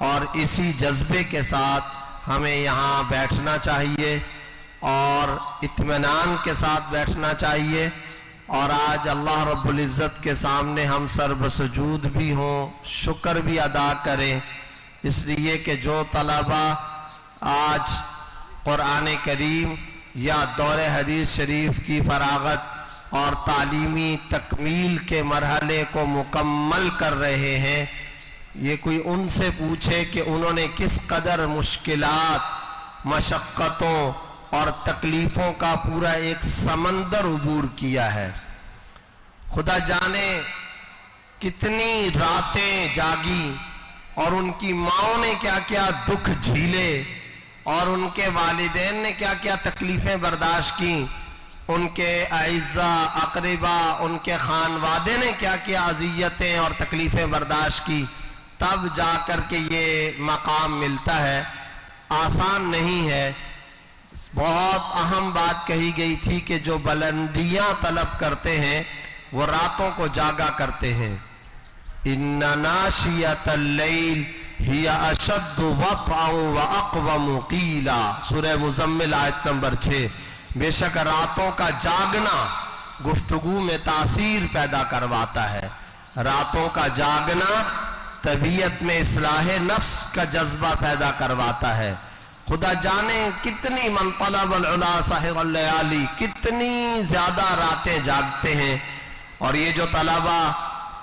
اور اسی جذبے کے ساتھ ہمیں یہاں بیٹھنا چاہیے اور اطمینان کے ساتھ بیٹھنا چاہیے. اور آج اللہ رب العزت کے سامنے ہم سر بسجود بھی ہوں، شکر بھی ادا کریں، اس لیے کہ جو طلبہ آج قرآن کریم یا دور حدیث شریف کی فراغت اور تعلیمی تکمیل کے مرحلے کو مکمل کر رہے ہیں، یہ کوئی ان سے پوچھے کہ انہوں نے کس قدر مشکلات، مشقتوں اور تکلیفوں کا پورا ایک سمندر عبور کیا ہے. خدا جانے کتنی راتیں جاگی اور ان کی ماؤں نے کیا کیا دکھ جھیلے اور ان کے والدین نے کیا کیا تکلیفیں برداشت کی، ان کے اعزاء اقربا، ان کے خانوادے نے کیا کیا اذیتیں اور تکلیفیں برداشت کی، تب جا کر کے یہ مقام ملتا ہے. آسان نہیں ہے. بہت اہم بات کہی گئی تھی کہ جو بلندیاں طلب کرتے ہیں وہ راتوں کو جاگا کرتے ہیں. ان ناشیۃ اللیل ہی اشد وطئا واقوم قیلا، سورہ مزمل آیت نمبر 6. بے شک راتوں کا جاگنا گفتگو میں تاثیر پیدا کرواتا ہے. راتوں کا جاگنا طبیعت میں اصلاح نفس کا جذبہ پیدا کرواتا ہے. خدا جانے کتنی من طلب العلا سحر اللیالی، کتنی زیادہ راتیں جاگتے ہیں. اور یہ جو طلبہ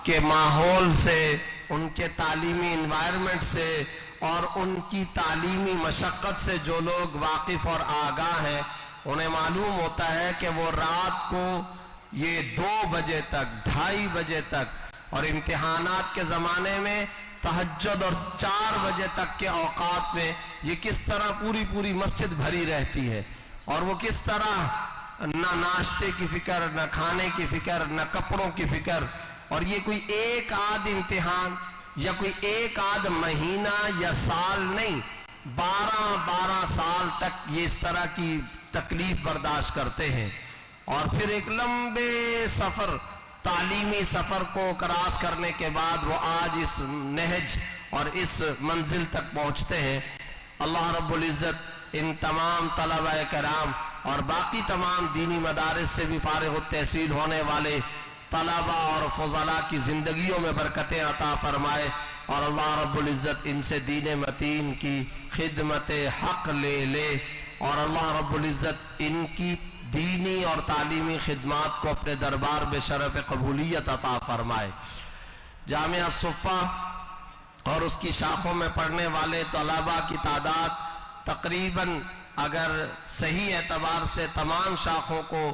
کے ماحول سے، ان کے تعلیمی انوائرمنٹ سے اور ان کی تعلیمی مشقت سے جو لوگ واقف اور آگاہ ہیں، انہیں معلوم ہوتا ہے کہ وہ رات کو یہ 2 بجے تک، 2:30 بجے تک، اور امتحانات کے زمانے میں تہجد اور 4 بجے تک کے اوقات میں یہ کس طرح پوری مسجد بھری رہتی ہے، اور وہ کس طرح نہ ناشتے کی فکر، نہ کھانے کی فکر، نہ کپڑوں کی فکر. اور یہ کوئی ایک آدھ امتحان یا کوئی ایک آدھ مہینہ یا سال نہیں، 12 سال تک یہ اس طرح کی تکلیف برداشت کرتے ہیں. اور پھر ایک لمبے سفر، تعلیمی سفر کو کراس کرنے کے بعد وہ آج اس نہج اور اس منزل تک پہنچتے ہیں. اللہ رب العزت ان تمام طلبہ کرام اور باقی تمام دینی مدارس سے بھی فارغ التحصیل ہونے والے طلبہ اور فضلاء کی زندگیوں میں برکتیں عطا فرمائے، اور اللہ رب العزت ان سے دین متین کی خدمت حق لے اور اللہ رب العزت ان کی دینی اور تعلیمی خدمات کو اپنے دربار میں شرف قبولیت عطا فرمائے. جامعہ صفہ اور اس کی شاخوں میں پڑھنے والے طلباء کی تعداد تقریباً اگر صحیح اعتبار سے تمام شاخوں کو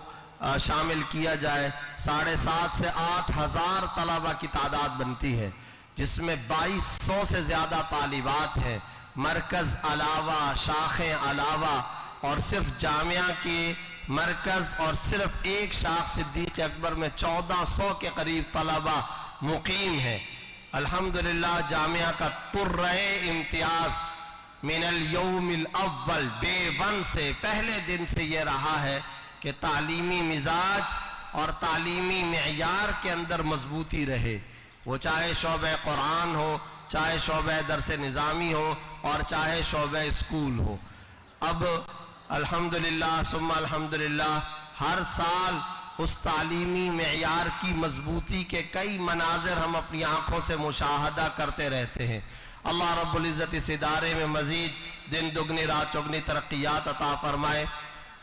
شامل کیا جائے 7.5 سے 8 ہزار طلباء کی تعداد بنتی ہے، جس میں 2200 سے زیادہ طالبات ہیں، مرکز علاوہ، شاخیں علاوہ. اور صرف جامعہ کی مرکز اور صرف ایک شاخ صدیق اکبر میں 1400 کے قریب طلباء مقیم ہیں. الحمدللہ جامعہ کا طرۂ امتیاز من الیوم الاول ڈے 1 سے، پہلے دن سے یہ رہا ہے کہ تعلیمی مزاج اور تعلیمی معیار کے اندر مضبوطی رہے، وہ چاہے شعبہ قرآن ہو، چاہے شعبہ درس نظامی ہو، اور چاہے شعبہ اسکول ہو. اب الحمدللہ ثم الحمدللہ ہر سال اس تعلیمی معیار کی مضبوطی کے کئی مناظر ہم اپنی آنکھوں سے مشاہدہ کرتے رہتے ہیں. اللہ رب العزت اس ادارے میں مزید دن دگنی رات چگنی ترقیات عطا فرمائے.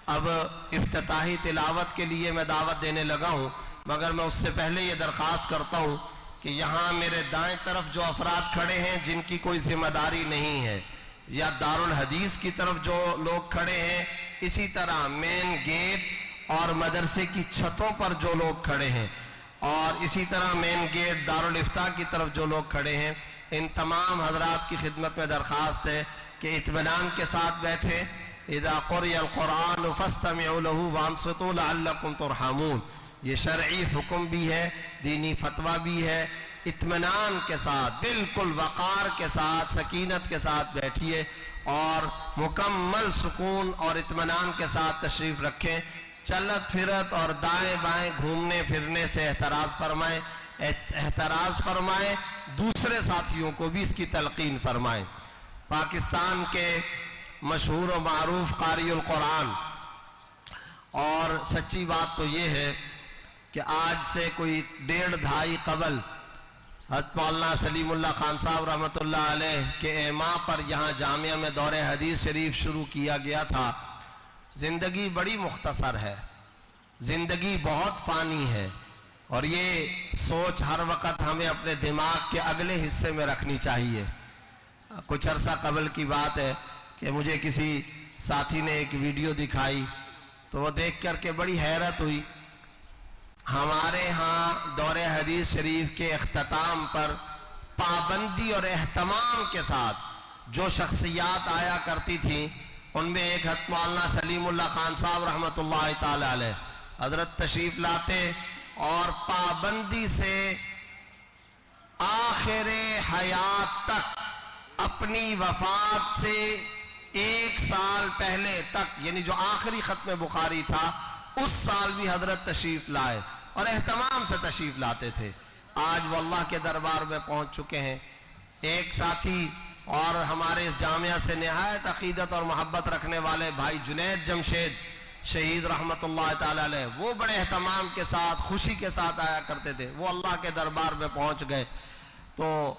اب افتتاحی تلاوت کے لیے میں دعوت دینے لگا ہوں، مگر میں اس سے پہلے یہ درخواست کرتا ہوں کہ یہاں میرے دائیں طرف جو افراد کھڑے ہیں جن کی کوئی ذمہ داری نہیں ہے، یا دارالحدیث کی طرف جو لوگ کھڑے ہیں، اسی طرح مین گیٹ اور مدرسے کی چھتوں پر جو لوگ کھڑے ہیں، اور اسی طرح مین گیٹ دارالافتاء کی طرف جو لوگ کھڑے ہیں، ان تمام حضرات کی خدمت میں درخواست ہے کہ اطمینان کے ساتھ بیٹھیں. اذا قرئ القرآن فاستمعوا له وانصتوا لعلكم ترحمون. یہ شرعی حکم بھی ہے، دینی فتویٰ بھی ہے. اطمینان کے ساتھ، بالکل وقار کے ساتھ، سکینت کے ساتھ بیٹھیے اور مکمل سکون اور اطمینان کے ساتھ تشریف رکھیں. چلت پھرت اور دائیں بائیں گھومنے پھرنے سے احتراز فرمائیں. دوسرے ساتھیوں کو بھی اس کی تلقین فرمائیں۔ پاکستان کے مشہور و معروف قاری القرآن، اور سچی بات تو یہ ہے کہ آج سے کوئی 1.5 قبل حضرت مولانا سلیم اللہ خان صاحب رحمۃ اللہ علیہ کے ایما پر یہاں جامعہ میں دور حدیث شریف شروع کیا گیا تھا۔ زندگی بڑی مختصر ہے، زندگی بہت فانی ہے، اور یہ سوچ ہر وقت ہمیں اپنے دماغ کے اگلے حصے میں رکھنی چاہیے۔ کچھ عرصہ قبل کی بات ہے کہ مجھے کسی ساتھی نے ایک ویڈیو دکھائی، تو وہ دیکھ کر کے بڑی حیرت ہوئی۔ ہمارے ہاں دور حدیث شریف کے اختتام پر پابندی اور اہتمام کے ساتھ جو شخصیات آیا کرتی تھیں، ان میں ایک حضرت مولانا سلیم اللہ خان صاحب رحمۃ اللہ تعالی علیہ حضرت تشریف لاتے، اور پابندی سے آخر حیات تک، اپنی وفات سے 1 سال پہلے تک، یعنی جو آخری ختم بخاری تھا اس سال بھی حضرت تشریف لائے اور اہتمام سے تشریف لاتے تھے۔ آج وہ اللہ کے دربار میں پہنچ چکے ہیں۔ ایک ساتھی اور ہمارے اس جامعہ سے نہایت عقیدت اور محبت رکھنے والے بھائی جنید جمشید شہید رحمت اللہ تعالی علیہ، وہ بڑے اہتمام کے ساتھ، خوشی کے ساتھ آیا کرتے تھے، وہ اللہ کے دربار میں پہنچ گئے۔ تو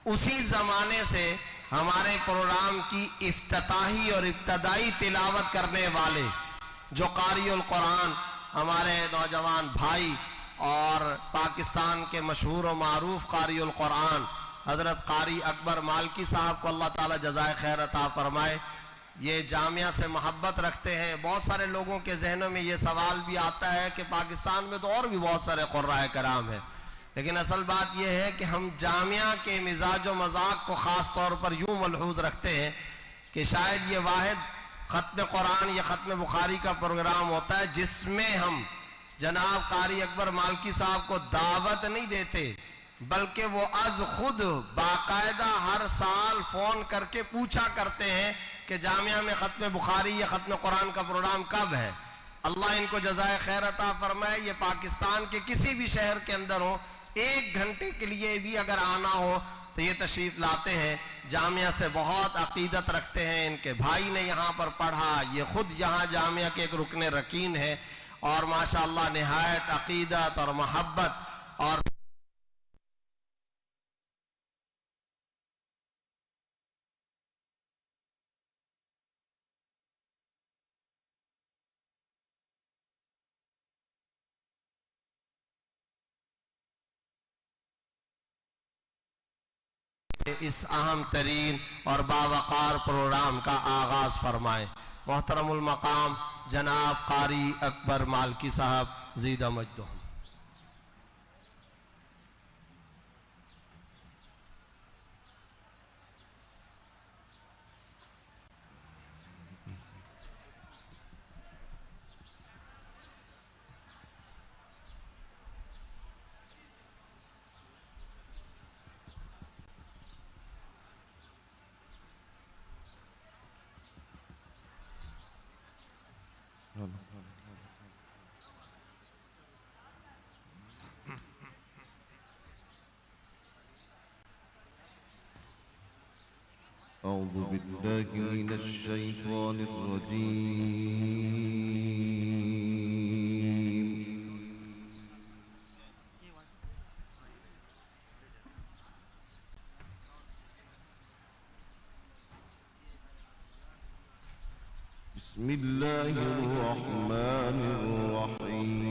اسی زمانے سے ہمارے پروگرام کی افتتاحی اور ابتدائی تلاوت کرنے والے جو قاری القرآن ہمارے نوجوان بھائی، اور پاکستان کے مشہور و معروف قاری القرآن حضرت قاری اکبر مالکی صاحب کو اللہ تعالی جزائے خیر عطا فرمائے، یہ جامعہ سے محبت رکھتے ہیں۔ بہت سارے لوگوں کے ذہنوں میں یہ سوال بھی آتا ہے کہ پاکستان میں تو اور بھی بہت سارے قراء کرام ہیں، لیکن اصل بات یہ ہے کہ ہم جامعہ کے مزاج و مذاق کو خاص طور پر یوں ملحوظ رکھتے ہیں کہ شاید یہ واحد ختم قرآن یا ختم بخاری کا پروگرام ہوتا ہے جس میں ہم جناب قاری اکبر مالکی صاحب کو دعوت نہیں دیتے، بلکہ وہ از خود باقاعدہ ہر سال فون کر کے پوچھا کرتے ہیں کہ جامعہ میں ختم بخاری یا ختم قرآن کا پروگرام کب ہے۔ اللہ ان کو جزائے خیر عطا فرمائے۔ یہ پاکستان کے کسی بھی شہر کے اندر ہو، 1 گھنٹے کے لیے بھی اگر آنا ہو تو یہ تشریف لاتے ہیں، جامعہ سے بہت عقیدت رکھتے ہیں۔ ان کے بھائی نے یہاں پر پڑھا، یہ خود یہاں جامعہ کے ایک رکن رکین ہے، اور ماشاءاللہ نہایت عقیدت اور محبت اور اس اہم ترین اور باوقار پروگرام کا آغاز فرمائیں۔ محترم المقام جناب قاری اکبر مالکی صاحب زیدہ مجدہم۔ أعوذ بالله من الشيطان الرجيم بسم الله الرحمن الرحيم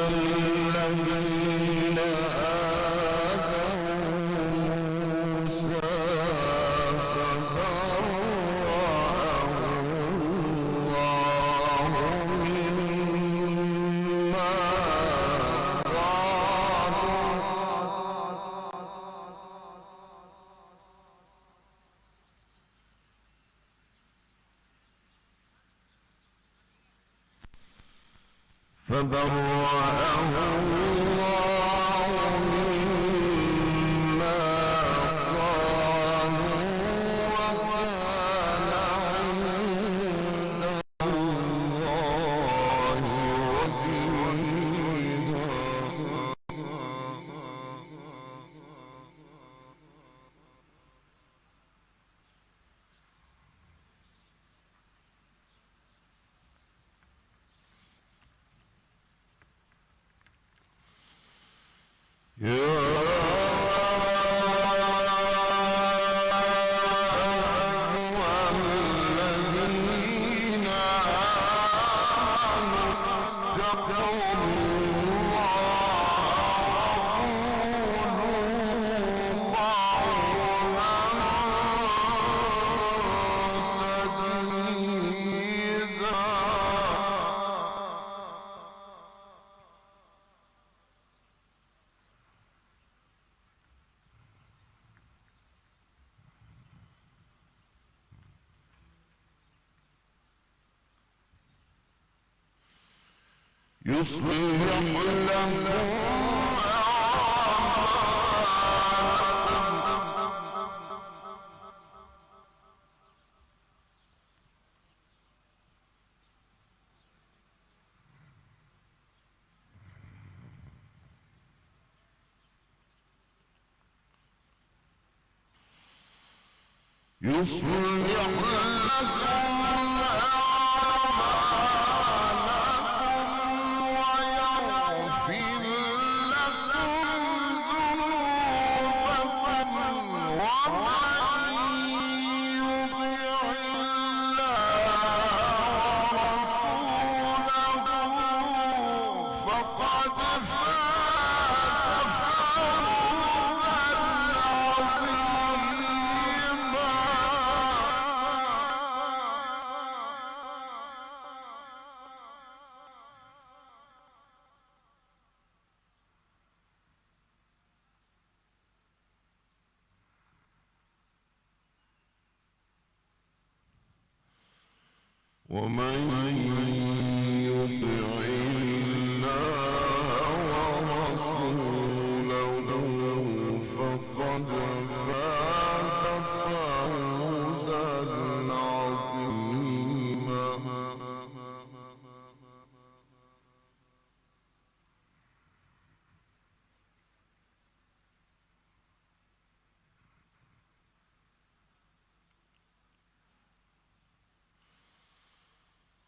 الذين آذوا موسى فبرأه الله مما يصلح لكم ومن يطع الله ورسوله فقد فاز فوزا عظيما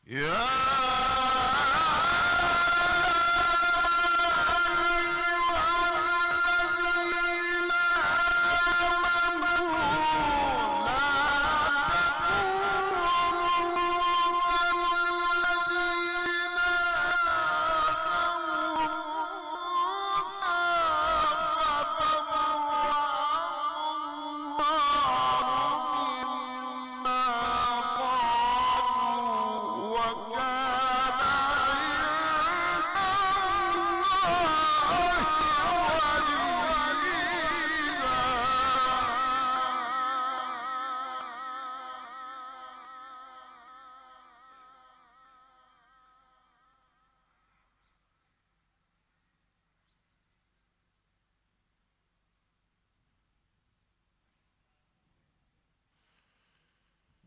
يا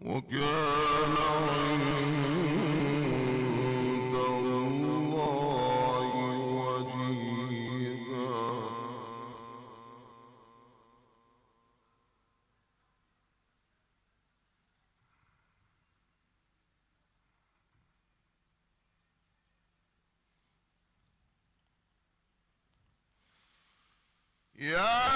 وكان عند الله وجيها يا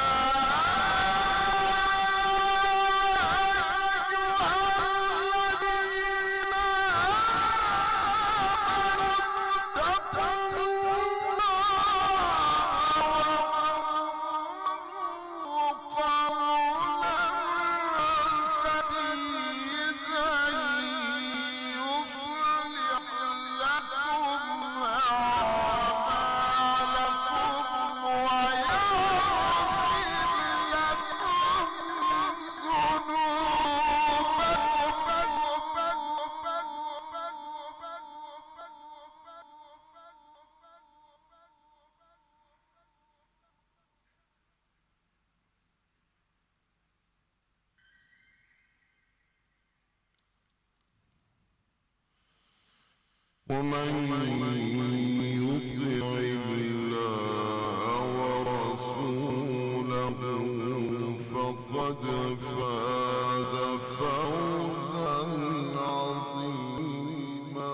ومن يطع الله ورسوله فقد فاز فوزا عظيما.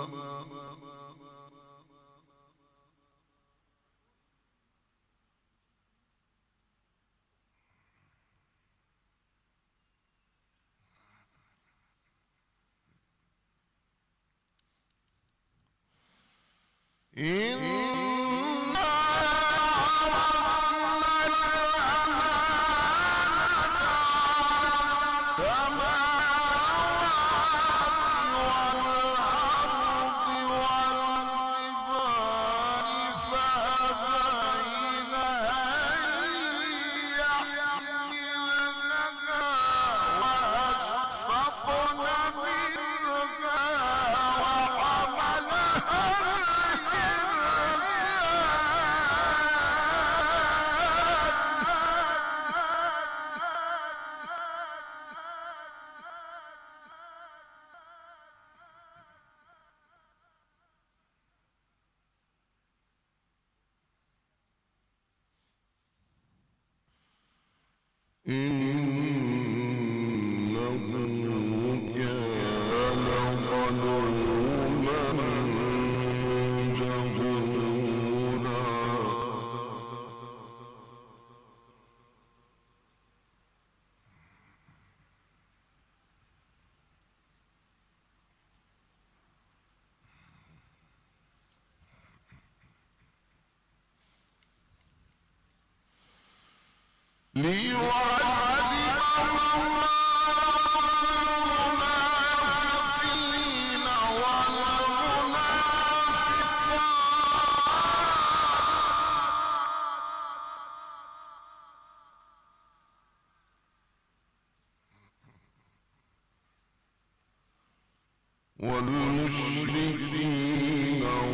والمشركين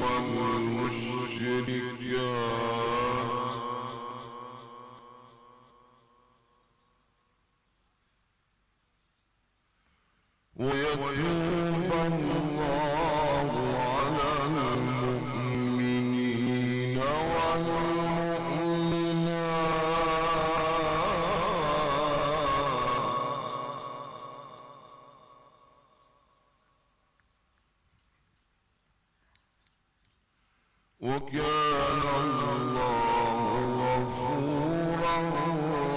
والمشركات ويتوب الله على المؤمنين والمؤمنات وكان الله غفورا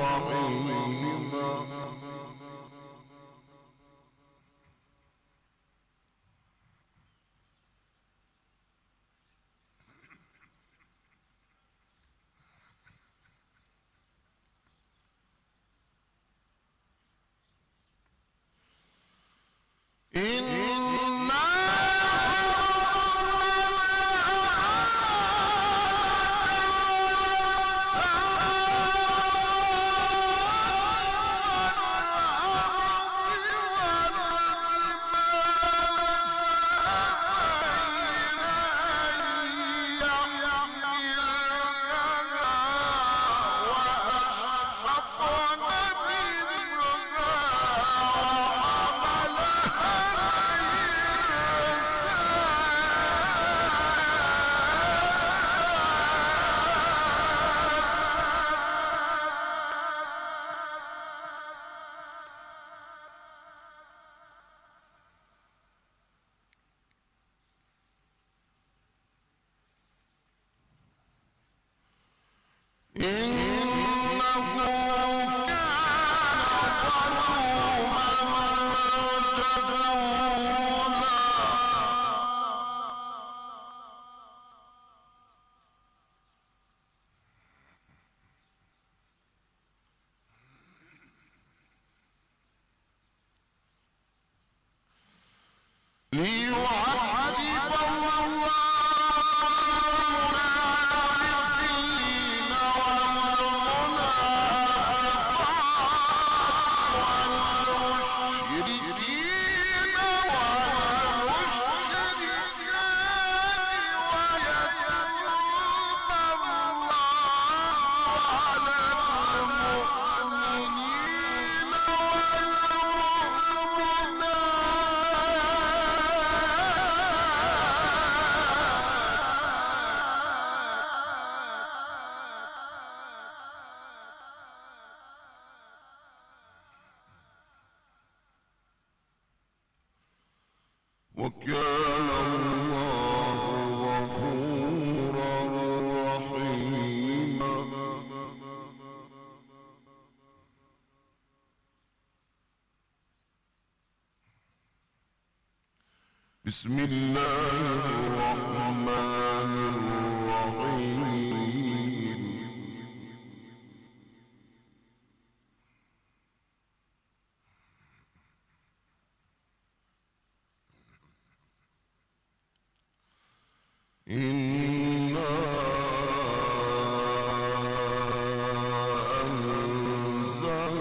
رحيما. ليعذب الله المنافقين بسم الله الرحمن الرحيم إنا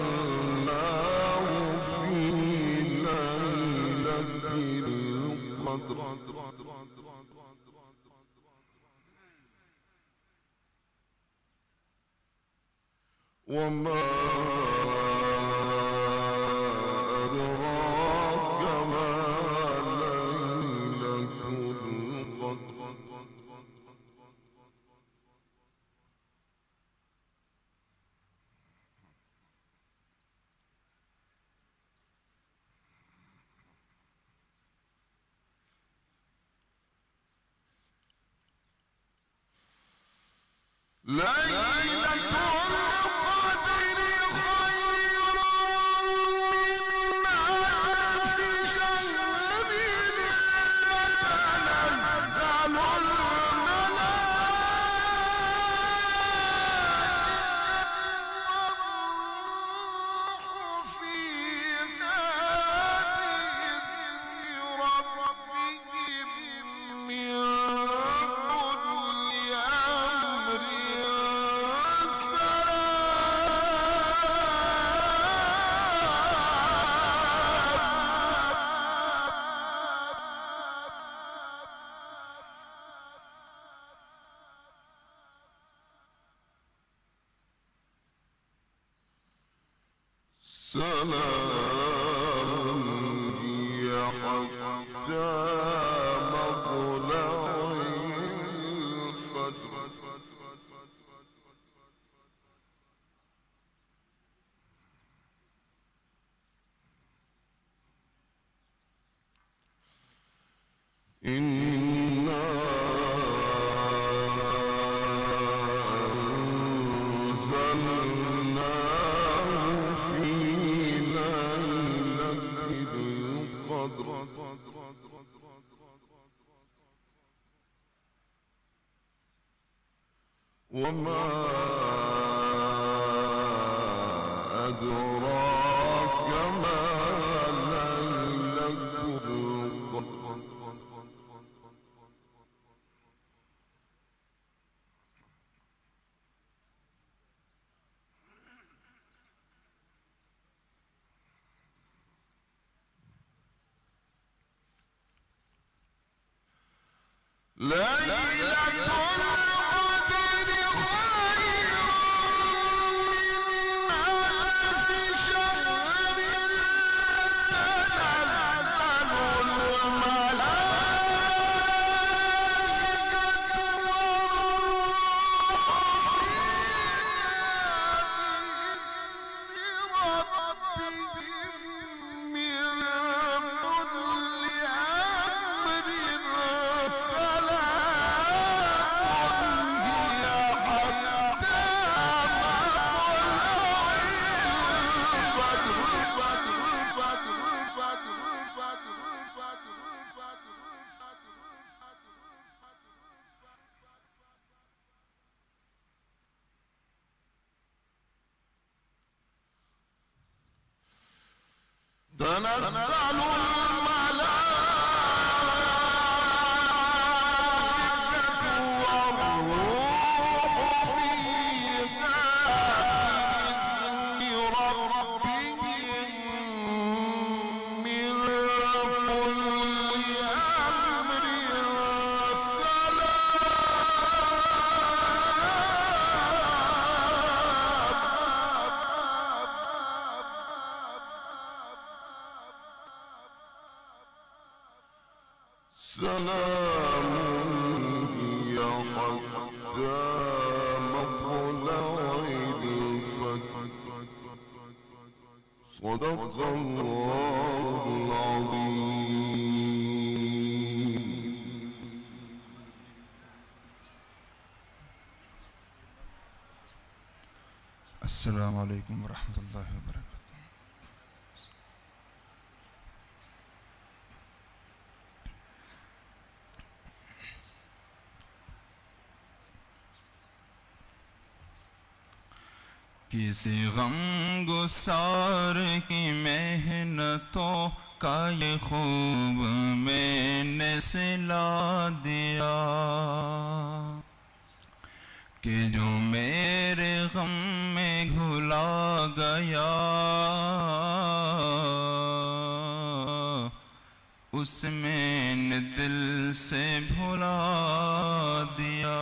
أنزلناه في ليلة القدر وما أدراك ما ليلة القدر ليلة القدر خير من ألف شهر تنزل الملائكة فيها بإذن ربهم من كل أمر سلام هي حتى مطلع الفجر إنا أنزلناه في ليلة القدر وما أدراك ما ليلة القدر ليلة القدر خير من ألف شهر تنزل الملائكة والروح فيها بإذن ربهم من كل أمر تنزل الملائكة والروح فيها بإذن ربهم من كل أمر سلام هي حتى مطلع الفجر صدق الله العظيم. السلام عليكم ورحمة الله وبركاته. کسی غم گسار کی محنتوں کا یہ خوب میں نے سلا دیا کہ جو میرے غم میں گھلا گیا اس میں نے دل سے بھلا دیا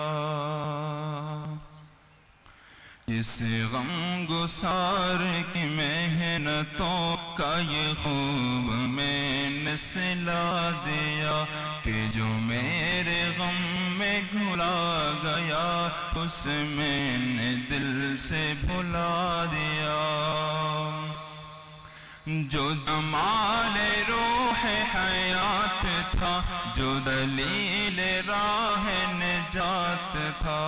اس غم گسار کی محنتوں کا یہ خوب میں نے سلا دیا کہ جو میرے غم میں گھلا گیا اس میں نے دل سے بھلا دیا جو جمال روح حیات تھا جو دلیل راہ نجات تھا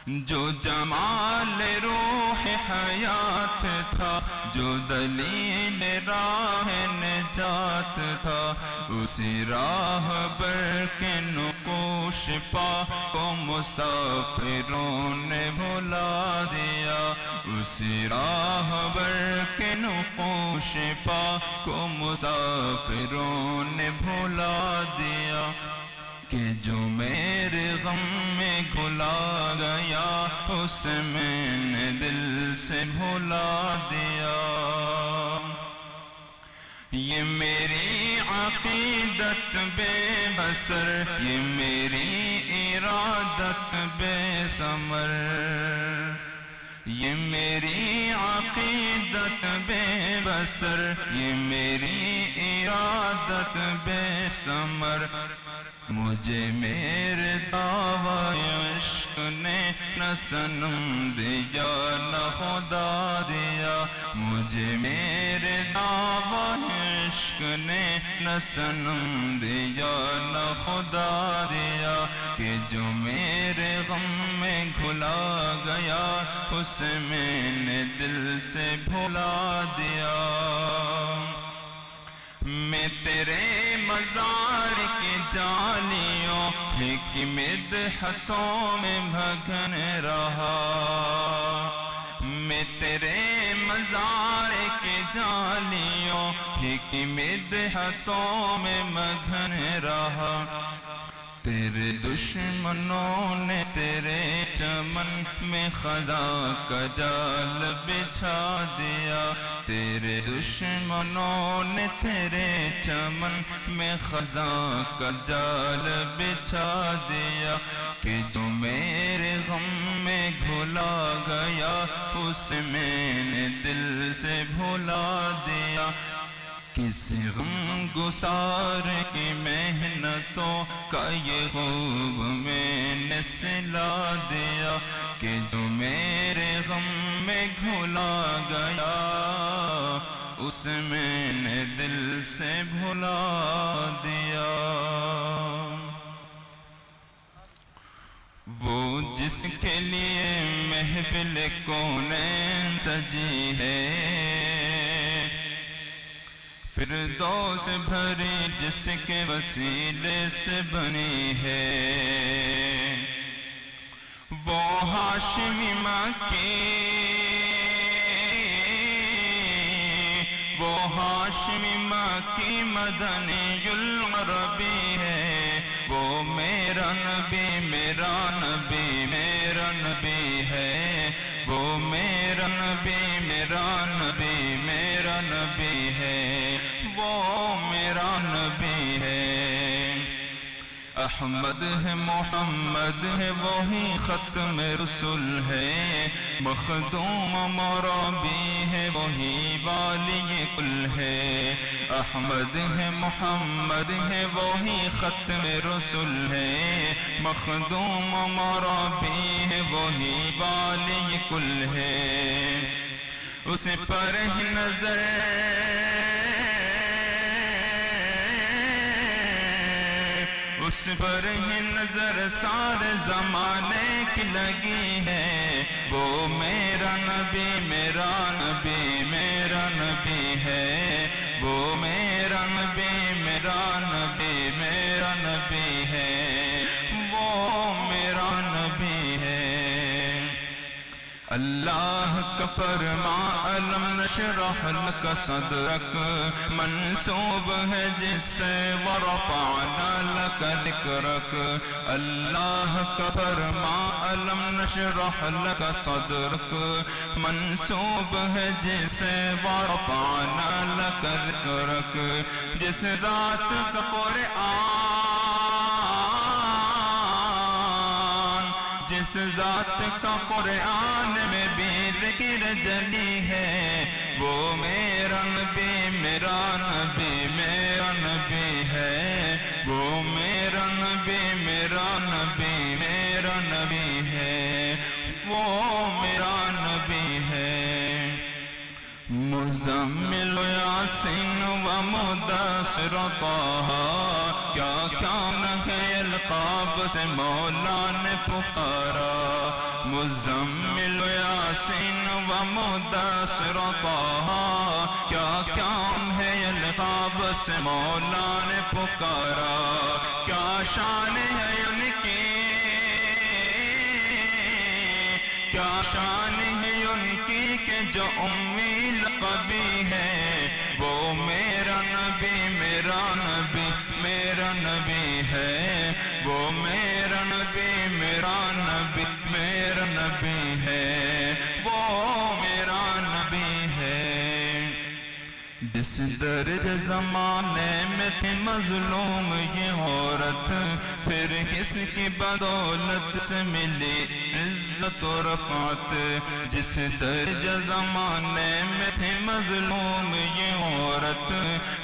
جو جمال روح حیات تھا جو دلیل راہ نجات تھا اسی راہ بر کے نقوش پا کو مسافروں نے بھلا دیا اسی راہ بر کے نقوش پا کو مسافروں نے بھلا دیا کہ جو میرے غم میں گھلا گیا اس میں نے دل سے بھلا دیا یہ میری عقیدت بے بسر یہ میری ارادت بے ثمر یہ میری عقیدت بے بسر یہ میری ارادت بے ثمر مجھے میرے دعوی عشق نے نہ صنم دیا نہ خدا دیا مجھے میرے دعوی عشق نے نہ صنم دیا نہ خدا دیا کہ جو میرے غم میں گھلا گیا اس میں نے دل سے بھلا دیا میں تیرے مزار کی جالیوں کی مدحتوں میں بھگن رہا میں تیرے مزار کی جالیوں کی مدحتوں میں مگن رہا تیرے دشمنوں نے تیرے چمن میں خزاں کا جال بچھا دیا تیرے دشمنوں نے تیرے چمن میں خزاں کا جال بچھا دیا کہ جو میرے غم میں گھلا گیا اس میں نے دل سے بھلا دیا کسی غم گسار کی محنتوں کا یہ خوب میں نے سلا دیا کہ جو میرے غم میں گھلا گیا اس میں نے دل سے بھلا دیا وہ جس کے لیے محفل کونین سجی ہے فردوس بھری جس کے وسیلے سے بنی ہے وہ ہاشمی مکی وہ ہاشمی مکی مدنی العربی ہے وہ میرا نبی میرا نبی میرا نبی ہے وہ میرا نبی میرا نبی میرا نبی ہے وہ میرا نبی ہے احمد ہے محمد ہے وہی ختم رسول ہے مخدوم مرابی ہے وہی والی کل ہے احمد ہے محمد ہے وہی ختم رسول ہے مخدوم مرابی ہے وہی والی کل ہے اس پر ہی نظر اس پر ہی نظر سارے زمانے کی لگی ہے وہ میرا نبی میرا نبی میرا نبی ہے وہ میرا نبی میرا نبی میرا نبی ہے وہ میرا نبی ہے اللہ کا فرما علم نشرح لک صدرک منسوب ہے جس سے ورفعنا لک ذکرک اللہ کا فرما علم نشرح لک صدرک منسوب ہے جس سے ورفعنا لک ذکرک جس ذات کا قرآن جس ذات کا قرآن میں بھی ذکر جلی ہے وہ میرا نبی میرا نبی میرا نبی ہے وہ میرا نبی میرا نبی میرا نبی ہے وہ میرا نبی ہے مزمل یاسین و مدثر طہ کیا کام ہے القاب سے مولا نے پکارا مزمل یاسین و مدثر طہ کیا کام ہے القاب سے مولا نے پکارا کیا شان ہے ان کی کیا شان ہے ان کی کہ جو امی لقبی ہے وہ میرا نبی میرا نبی میرا نبی ہے وہ میرا نبی میرا نبی میرا نبی ہے وہ میرا نبی ہے جس درج زمانے میں تھی مظلوم یہ عورت پھر کس کی بدولت سے ملی عزت و رفعت جس درج زمانے میں تھی مظلوم یہ عورت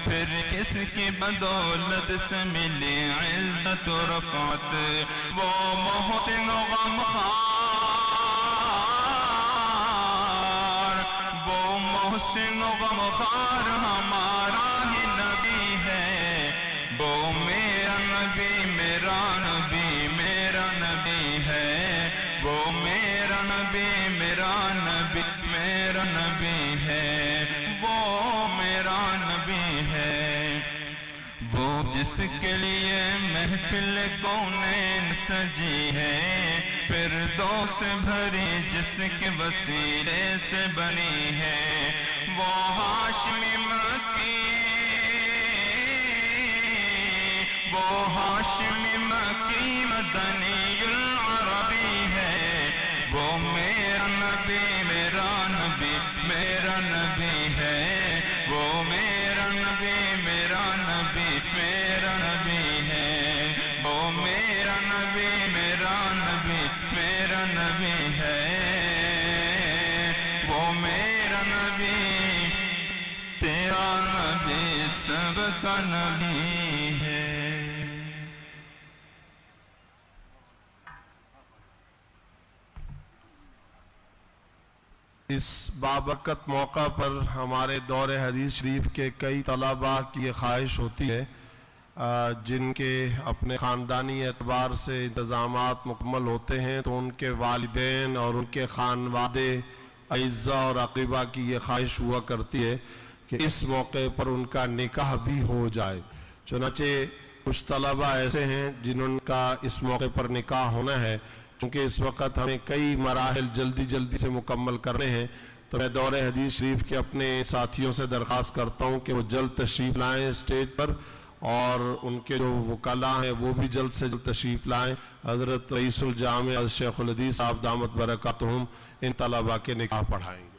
پھر کس کی بدولت سے ملی عزت و رفعت وہ محسن و غمخوار وہ محسن و غمخوار ہمارا ہی نبی ہے وہ میرا نبی میرا نبی میرا نبی ہے وہ میرا نبی میرا نبی میرا نبی ہے وہ میرا نبی ہے وہ جس کے لیے محفل کونین سجی ہے فردوس بھری جس کے وسیلے سے بنی ہے وہ ہاشمی مکی وہ ہاشمی مکی مدنی العربی ہے وہ میرا نبی میرا نبی میرا نبی ہے وہ میرا نبی میرا نبی میرا نبی ہے وہ میرا نبی میرا نبی میرا نبی ہے وہ میرا نبی تیرا نبی سب کا نبی ہے اس بابرکت موقع پر ہمارے دور حدیث شریف کے کئی طلباء کی یہ خواہش ہوتی ہے جن کے اپنے خاندانی اعتبار سے انتظامات مکمل ہوتے ہیں تو ان کے والدین اور ان کے خانوادے اعزاء اور اقرباء کی یہ خواہش ہوا کرتی ہے کہ اس موقع پر ان کا نکاح بھی ہو جائے چنانچہ کچھ طلباء ایسے ہیں جنہوں کا اس موقع پر نکاح ہونا ہے کیونکہ اس وقت ہمیں کئی مراحل جلدی سے مکمل کرنے ہیں تو میں دور حدیث شریف کے اپنے ساتھیوں سے درخواست کرتا ہوں کہ وہ جلد تشریف لائیں اسٹیج پر اور ان کے جو وکلاء ہیں وہ بھی جلد سے جلد تشریف لائیں حضرت رئیس الجامع حضرت شیخ الحدیث صاحب دامت برکاتہم ان طلباء کے نکاح پڑھائیں گے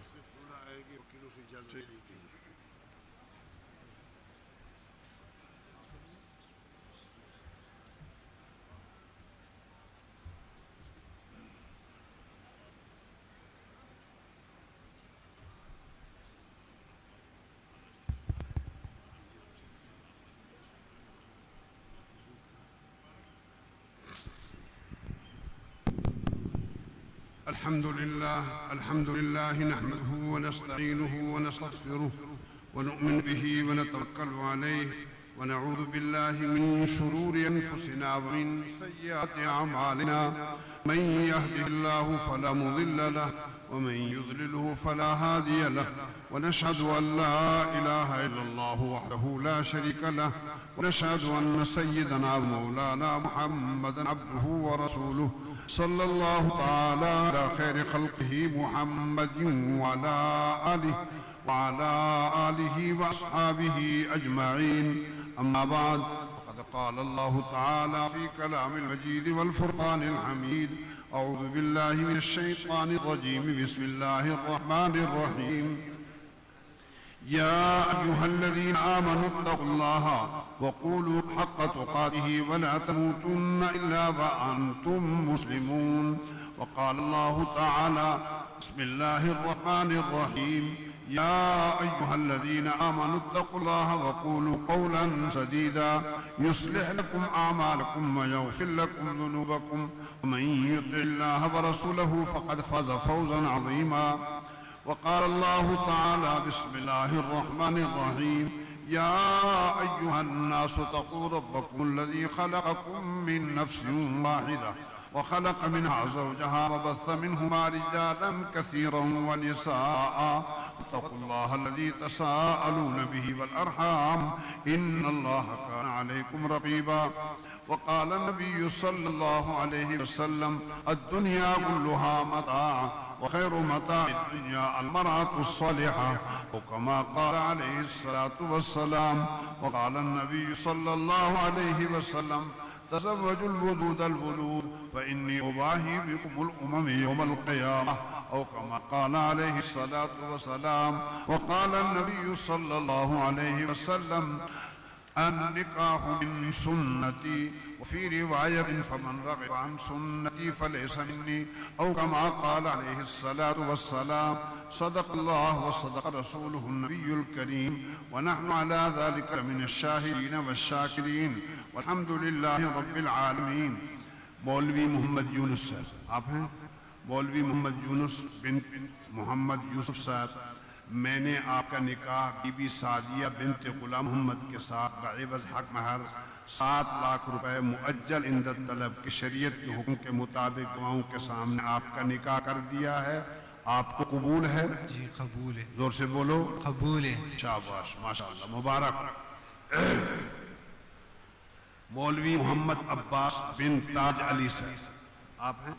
الحمد لله نحمده ونستعينه ونستغفره ونؤمن به ونتوكل عليه ونعوذ بالله من شرور أنفسنا ومن سيئات أعمالنا من يهده الله فلا مضل له ومن يضلله فلا هادي له ونشهد أن لا إله إلا الله وحده لا شريك له ونشهد أن سيدنا ومولانا محمدا عبده ورسوله صلى الله تعالى على خير خلقه محمد وعلى آله وأصحابه أجمعين. أما بعد، فقد قال الله تعالى في كلام المجيد والفرقان الحميد: أعوذ بالله من الشيطان الرجيم، بسم الله الرحمن الرحيم. يا أيها الذين آمنوا اتقوا الله وقولوا حق تقاته ولا تموتن إلا وأنتم مسلمون. وقال الله تعالى: بسم الله الرحمن الرحيم. يا أيها الذين آمنوا اتقوا الله وقولوا قولا سديدا يصلح لكم أعمالكم ويغفر لكم ذنوبكم، ومن يطع الله ورسوله فقد فاز فوزا عظيما. وقال الله تعالى: بسم الله الرحمن الرحيم. يا أيها الناس اتقوا ربكم الذي خلقكم من نفس واحدة وخلق منها زوجها وبث منهما رجالا كثيرا ونساء. اتقوا الله الذي تساءلون به والأرحام، إن الله كان عليكم رقيبا. وقال النبي صلى الله عليه وسلم: الدنيا كلها متاع، وخير متاع الدنيا المرأة الصالحة، وكما قال عليه الصلاة والسلام. وقال النبي صلى الله عليه وسلم: تزوجوا الودود الولود فإني أباهي بكم الأمم يوم القيامة، أو كما قال عليه الصلاة والسلام. وقال النبي صلى الله عليه وسلم: النكاح من سنتي، وفي رواية: فمن رغب عن سنتي فليس مني، أو كما قال عليه الصلاة والسلام. صدق الله وصدق رسوله النبي الكريم، ونحن على ذلك من الشاهدين والشاكرين، والحمد لله رب العالمين. مولوی محمد یونس صاحب آپ ہیں؟ مولوی محمد یونس بنت محمد یوسف صاحب، میں نے آپ کا نکاح بی بی سعدیہ بنت غلام محمد کے ساتھ بعوض حق مہر 7 لاکھ روپے مؤجل عند طلب کی شریعت کے حکم کے مطابق گواہوں کے سامنے آپ کا نکاح کر دیا ہے. آپ کو قبول ہے؟ جی قبول ہے. زور سے بولو. قبول ہے. شاباش، ماشاءاللہ، مبارک. مولوی محمد عباس بن تاج علی صاحب آپ ہیں؟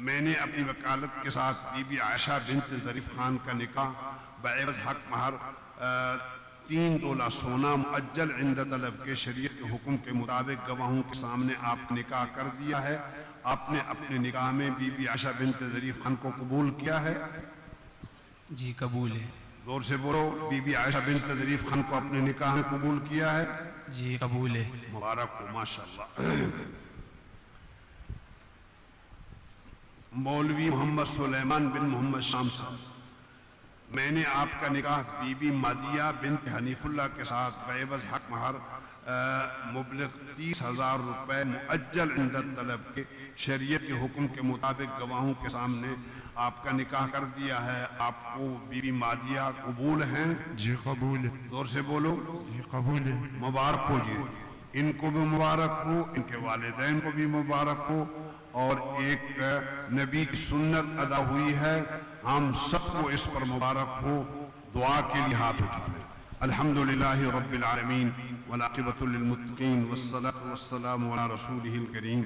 میں نے اپنی وکالت کے ساتھ بی بی عائشہ بنت ظریف خان کا نکاح بعوض حق مہر 3 تولہ سونا مؤجل عند طلب کے شریعت کے حکم کے مطابق گواہوں کے سامنے آپ کا نکاح کر دیا ہے. آپ نے اپنے نکاح میں بی بی عائشہ بنت ظریف خان کو قبول کیا ہے؟ جی قبول ہے. زور سے بولو. بی بی عائشہ بنت ظریف خان کو اپنے نکاح میں قبول کیا ہے؟ جی قبول ہے. مبارک ہو، ماشاءاللہ. مولوی محمد سلیمان بن محمد شام صاحب، میں نے آپ کا نکاح بی بی مادیہ بنت حنیف اللہ کے ساتھ بعوض حق مہر مبلغ 30,000 روپے مؤجل عند طلب کے شریعت کے حکم کے مطابق گواہوں کے سامنے آپ کا نکاح کر دیا ہے. آپ کو بی بی مادیہ قبول ہیں؟ جی قبول ہے. زور سے بولو. جی قبول ہے. مبارک ہو جی. ان کو بھی مبارک ہو، ان کے والدین کو بھی مبارک ہو، اور ایک نبی کی سنت ادا ہوئی ہے. ہم سب کو اس پر مبارک ہو. دعا کے لیے ہاتھ اٹھائیں. الحمدللہ رب العالمین والعاقبۃ للمتقین والصلاۃ والسلام علی رسولہ الکریم.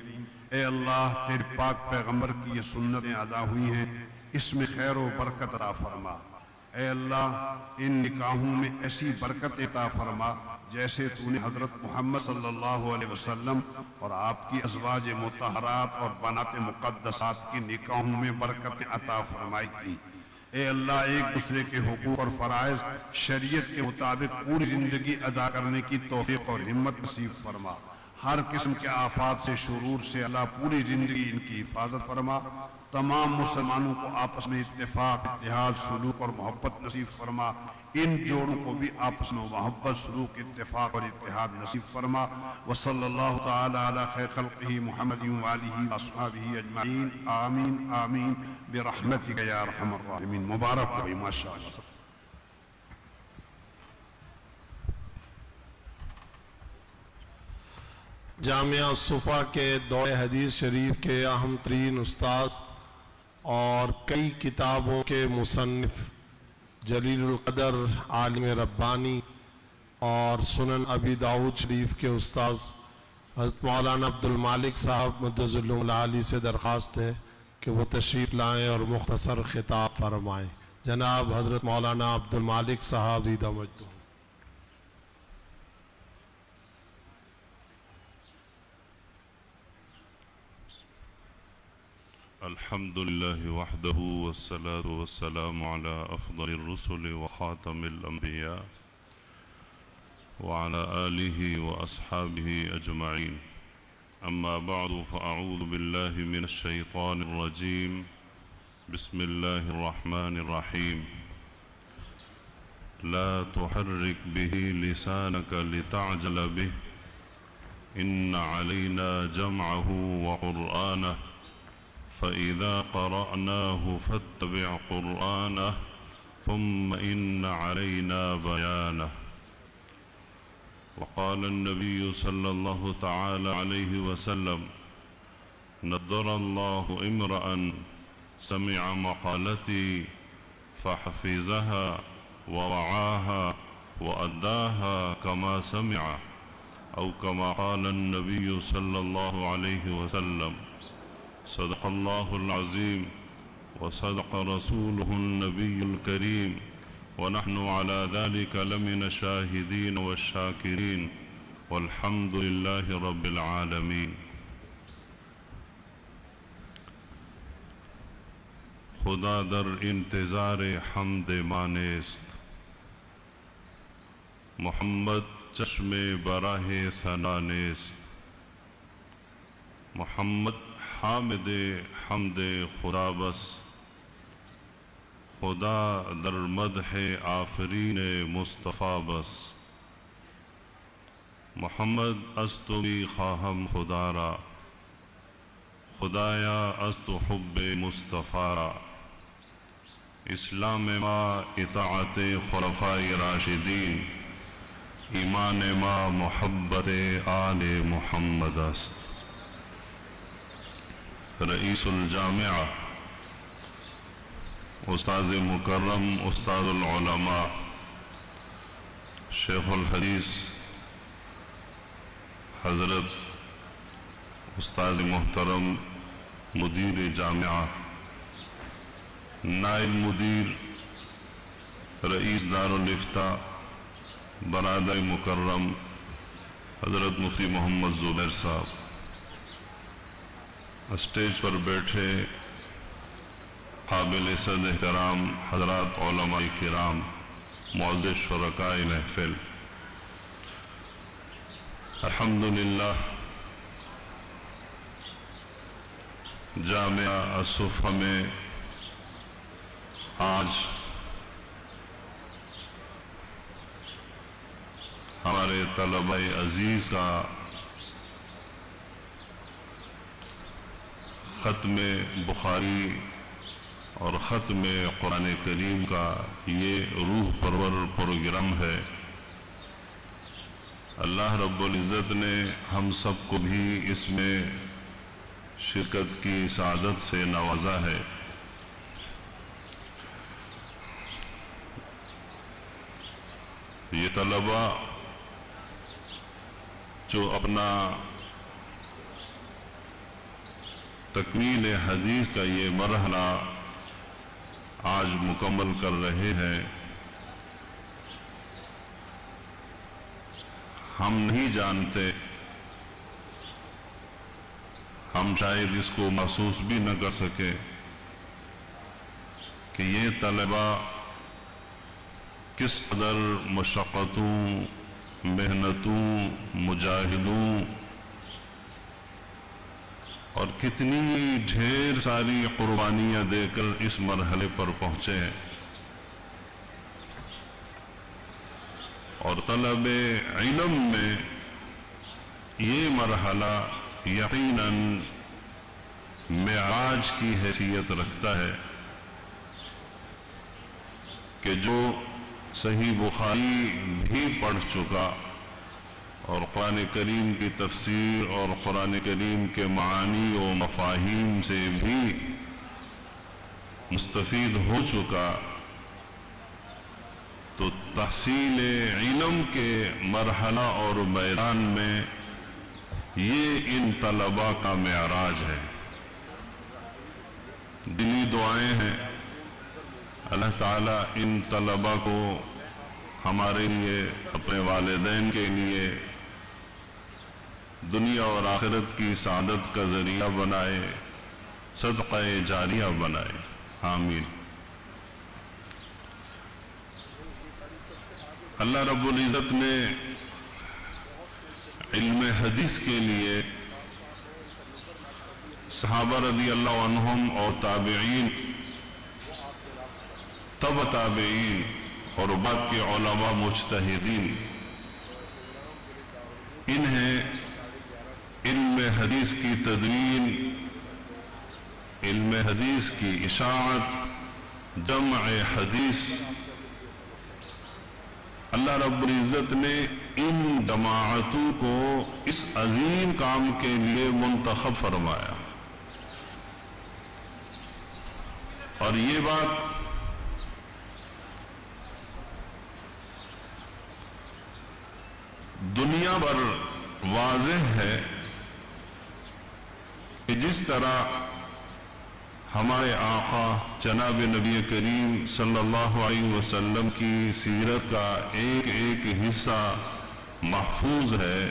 اے اللہ، تیرے پاک پیغمبر کی یہ سنتیں ادا ہوئی ہیں، اس میں خیر و برکت عطا فرما. اے اللہ، ان نکاحوں میں ایسی برکت عطا فرما جیسے تو نے حضرت محمد صلی اللہ علیہ وسلم اور آپ کی ازواج مطہرات اور بنات مقدسات کی نکاحوں میں برکت عطا فرمائی تھی. اے اللہ، ایک دوسرے کے حقوق اور فرائض شریعت کے مطابق پوری زندگی ادا کرنے کی توفیق اور ہمت نصیب فرما. ہر قسم کے آفات سے، شرور سے اللہ پوری زندگی ان کی حفاظت فرما. تمام مسلمانوں کو آپس میں اتفاق، اتحاد، سلوک اور محبت نصیب فرما. ان جوڑوں کو بھی آپس میں محبت، سلوک، اتفاق اور اتحاد نصیب فرما. وصلی اللہ تعالی علی خیر خلقہ محمد وآلہ واصحابہ اجمعین. آمین آمین برحمتک یا ارحم الراحمین. مبارک ہوئی، ماشاءاللہ. جامعہ صفا کے دور حدیث شریف کے اہم ترین استاذ اور کئی کتابوں کے مصنف جلیل القدر عالم ربانی اور سنن ابی داؤد شریف کے استاذ حضرت مولانا عبد المالک صاحب مدظلہ العالی سے درخواست ہے کہ وہ تشریف لائیں اور مختصر خطاب فرمائیں. جناب حضرت مولانا عبد المالک صاحب زیدہ مجدہ. الحمد لله وحده والصلاة والسلام على أفضل الرسل وخاتم الأنبياء وعلى آله وأصحابه أجمعين. أما بعد فأعوذ بالله من الشيطان الرجيم. بسم الله الرحمن الرحيم. لا تحرك به لسانك لتعجل به إن علينا جمعه وقرآنه فإذا قرأناه فاتبع قرآنه ثم إن علينا بيانه. وقال النبي صلى الله تعالى عليه وسلم نضر الله امرأ سمع مقالتي فحفظها ووعاها وأداها كما سمع أو كما قال النبي صلى الله عليه وسلم. صدق الله العظيم وصدق رسوله النبي الكريم ونحن على ذلك لمن الشاهدين والشاكرين والحمد لله رب العالمين. خدا در انتظار حمد مانست، محمد چشم براہ ثنا نیست. محمد حامد حمد خدا بس، خدا در مدح آفرین مصطفیٰ بس. محمد از تو می خواهم خدا را، خدایا از تو حب مصطفیٰ را. اسلام ما اطاعت خلفاء راشدین، ایمان ما محبت آل محمد است. رئیس الجامعہ استاذ مکرم استاد العلماء شیخ الحدیث حضرت استاذ محترم مدیر جامعہ، نائب مدیر رئیس دارالافتاء برادر مکرم حضرت مفتی محمد زبیر صاحب، اسٹیج پر بیٹھے قابل صد احترام حضرات علماء کرام، معزز شرکائے محفل، الحمدللہ جامعہ الصفہ میں آج ہمارے طلبہ عزیز کا ختم بخاری اور ختم قرآن کریم کا یہ روح پرور پروگرام ہے. اللہ رب العزت نے ہم سب کو بھی اس میں شرکت کی سعادت سے نوازا ہے. یہ طلبہ جو اپنا تکمیل حدیث کا یہ مرحلہ آج مکمل کر رہے ہیں، ہم نہیں جانتے، ہم شاید اس کو محسوس بھی نہ کر سکے کہ یہ طلبہ کس قدر مشقتوں، محنتوں، مجاہدوں اور کتنی ڈھیر ساری قربانیاں دے کر اس مرحلے پر پہنچے ہیں. اور طلب علم میں یہ مرحلہ یقیناً معراج کی حیثیت رکھتا ہے کہ جو صحیح بخاری بھی پڑھ چکا اور قرآن کریم کی تفسیر اور قرآن کریم کے معانی و مفاہیم سے بھی مستفید ہو چکا، تو تحصیل علم کے مرحلہ اور میدان میں یہ ان طلباء کا معراج ہے۔ دلی دعائیں ہیں اللہ تعالیٰ ان طلباء کو ہمارے لیے، اپنے والدین کے لیے دنیا اور آخرت کی سعادت کا ذریعہ بنائے، صدقہ جاریہ بنائے، آمین۔ اللہ رب العزت نے علم حدیث کے لیے صحابہ رضی اللہ عنہم اور تابعین، تبع تابعین اور بعد کے علماء مجتہدین، انہیں علم حدیث کی تدوین، علم حدیث کی اشاعت، جمع حدیث، اللہ رب العزت نے ان جماعتوں کو اس عظیم کام کے لیے منتخب فرمایا۔ اور یہ بات دنیا بھر واضح ہے کہ جس طرح ہمارے آقا جناب نبی کریم صلی اللہ علیہ وسلم کی سیرت کا ایک ایک حصہ محفوظ ہے،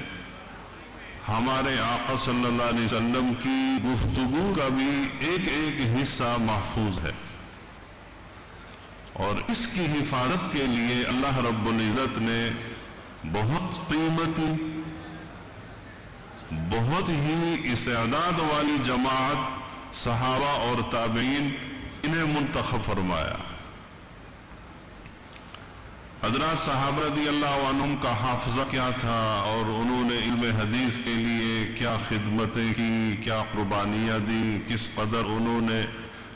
ہمارے آقا صلی اللہ علیہ وسلم کی گفتگو کا بھی ایک ایک حصہ محفوظ ہے، اور اس کی حفاظت کے لیے اللہ رب العزت نے بہت قیمتی، بہت ہی استعداد والی جماعت صحابہ اور تابعین انہیں منتخب فرمایا۔ حضرات صحابہ رضی اللہ عنہم کا حافظہ کیا تھا، اور انہوں نے علم حدیث کے لیے کیا خدمتیں کی، کیا قربانیاں دی، کس قدر انہوں نے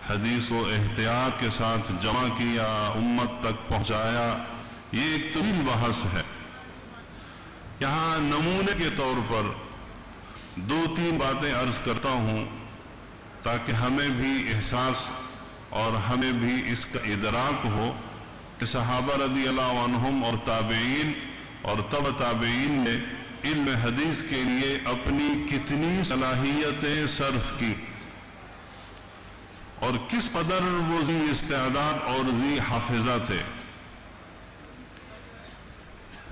حدیث کو احتیاط کے ساتھ جمع کیا، امت تک پہنچایا، یہ ایک طویل بحث ہے۔ یہاں نمونے کے طور پر دو تین باتیں عرض کرتا ہوں تاکہ ہمیں بھی احساس اور ہمیں بھی اس کا ادراک ہو کہ صحابہ رضی اللہ عنہم اور تابعین اور تبع تابعین نے علم حدیث کے لیے اپنی کتنی صلاحیتیں صرف کی، اور کس قدر وہ ذی استعداد اور ذی حافظہ تھے۔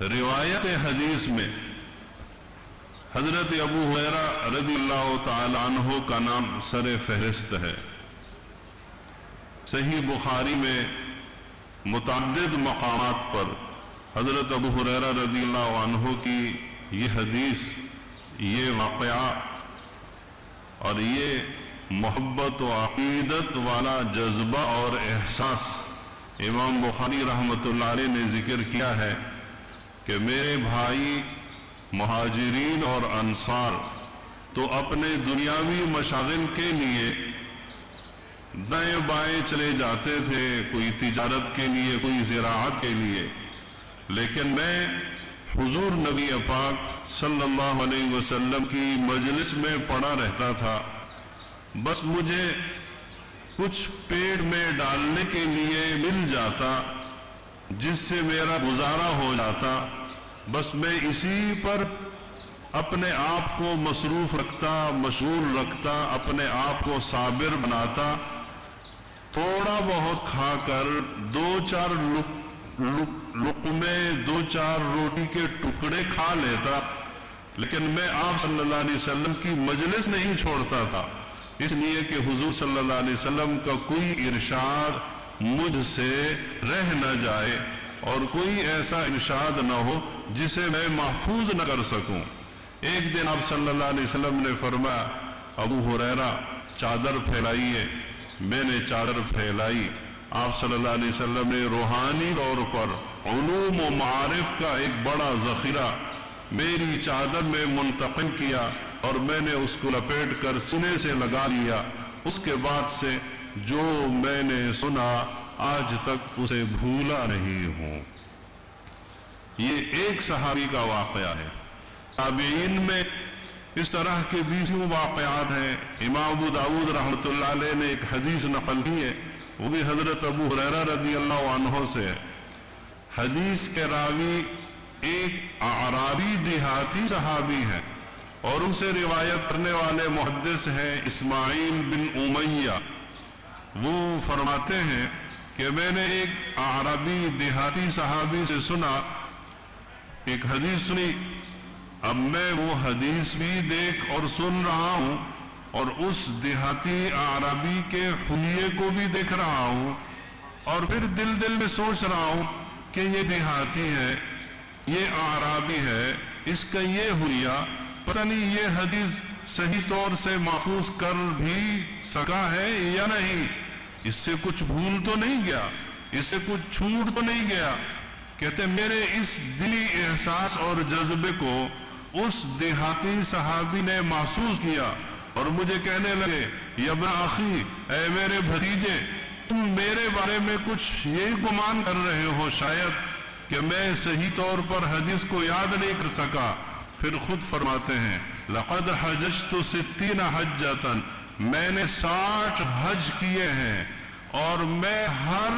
روایت حدیث میں حضرت ابو ہریرہ رضی اللہ تعالی عنہ کا نام سر فہرست ہے۔ صحیح بخاری میں متعدد مقامات پر حضرت ابو ہریرہ رضی اللہ عنہ کی یہ حدیث، یہ واقعہ اور یہ محبت و عقیدت والا جذبہ اور احساس امام بخاری رحمۃ اللہ علیہ نے ذکر کیا ہے کہ میرے بھائی مہاجرین اور انصار تو اپنے دنیاوی مشاغل کے لیے دائیں بائیں چلے جاتے تھے، کوئی تجارت کے لیے، کوئی زراعت کے لیے، لیکن میں حضور نبی پاک صلی اللہ علیہ وسلم کی مجلس میں پڑا رہتا تھا، بس مجھے کچھ پیڑ میں ڈالنے کے لیے مل جاتا جس سے میرا گزارا ہو جاتا، بس میں اسی پر اپنے آپ کو مصروف رکھتا، مشغول رکھتا، اپنے آپ کو صابر بناتا، تھوڑا بہت کھا کر دو چار لقمے، دو چار روٹی کے ٹکڑے کھا لیتا، لیکن میں آپ صلی اللہ علیہ وسلم کی مجلس نہیں چھوڑتا تھا، اس لیے کہ حضور صلی اللہ علیہ وسلم کا کوئی ارشاد مجھ سے رہ نہ جائے، اور کوئی ایسا ارشاد نہ ہو جسے میں محفوظ نہ کر سکوں۔ ایک دن آپ صلی اللہ علیہ وسلم نے فرمایا، ابو ہریرہ چادر پھیلائیے۔ میں نے چادر پھیلائی، آپ صلی اللہ علیہ وسلم نے روحانی طور پر علوم و معارف کا ایک بڑا ذخیرہ میری چادر میں منتقل کیا، اور میں نے اس کو لپیٹ کر سینے سے لگا لیا۔ اس کے بعد سے جو میں نے سنا آج تک اسے بھولا نہیں ہوں۔ یہ ایک صحابی کا واقعہ ہے۔ تابعین میں اس طرح کے 20 واقعات ہیں۔ امام ابو داود رحمۃ اللہ علیہ نے ایک حدیث نقل کی ہے، وہ بھی حضرت ابو ہریرہ رضی اللہ عنہ سے ہے۔ حدیث کے راوی ایک اعرابی دیہاتی صحابی ہیں، اور ان سے روایت کرنے والے محدث ہیں اسماعیل بن امیہ. وہ فرماتے ہیں کہ میں نے ایک اعرابی دیہاتی صحابی سے سنا، ایک حدیث سنی. اب میں وہ حدیث بھی دیکھ اور سن رہا ہوں اور اس دیہاتی اعرابی کے حلیے کو بھی دیکھ رہا ہوں، اور پھر دل میں سوچ رہا ہوں کہ یہ دیہاتی ہے، یہ اعرابی ہے، اس کا یہ حلیہ، پتہ نہیں یہ حدیث صحیح طور سے محفوظ کر بھی سکا ہے یا نہیں، اس سے کچھ بھول تو نہیں گیا، اس سے کچھ چھوٹ تو نہیں گیا. کہتے میرے اس دلی احساس اور جذبے کو اس دیہاتی صحابی نے محسوس کیا اور مجھے کہنے لگے، یا ابن اخی، اے میرے بھتیجے، تم میرے بارے میں کچھ یہ گمان کر رہے ہو شاید کہ میں صحیح طور پر حدیث کو یاد نہیں کر سکا. پھر خود فرماتے ہیں، لقد حججت 60 حجۃ، میں نے 60 حج کیے ہیں، اور میں ہر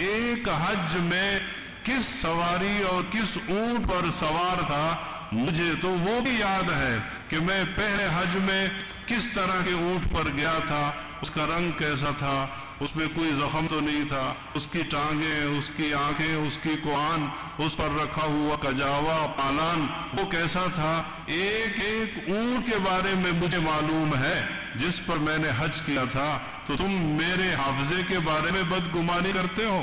ایک حج میں کس سواری اور کس اونٹ پر سوار تھا مجھے تو وہ بھی یاد ہے کہ میں پہلے حج میں کس طرح کے اونٹ پر گیا تھا، اس کا رنگ کیسا تھا، اس میں کوئی زخم تو نہیں تھا، اس کی ٹانگیں، اس کی آنکھیں، اس کی کوان، اس پر رکھا ہوا کجاوا پالان وہ کیسا تھا. ایک ایک اونٹ کے بارے میں مجھے معلوم ہے جس پر میں نے حج کیا تھا. تو تم میرے حافظے کے بارے میں بدگمانی کرتے ہو.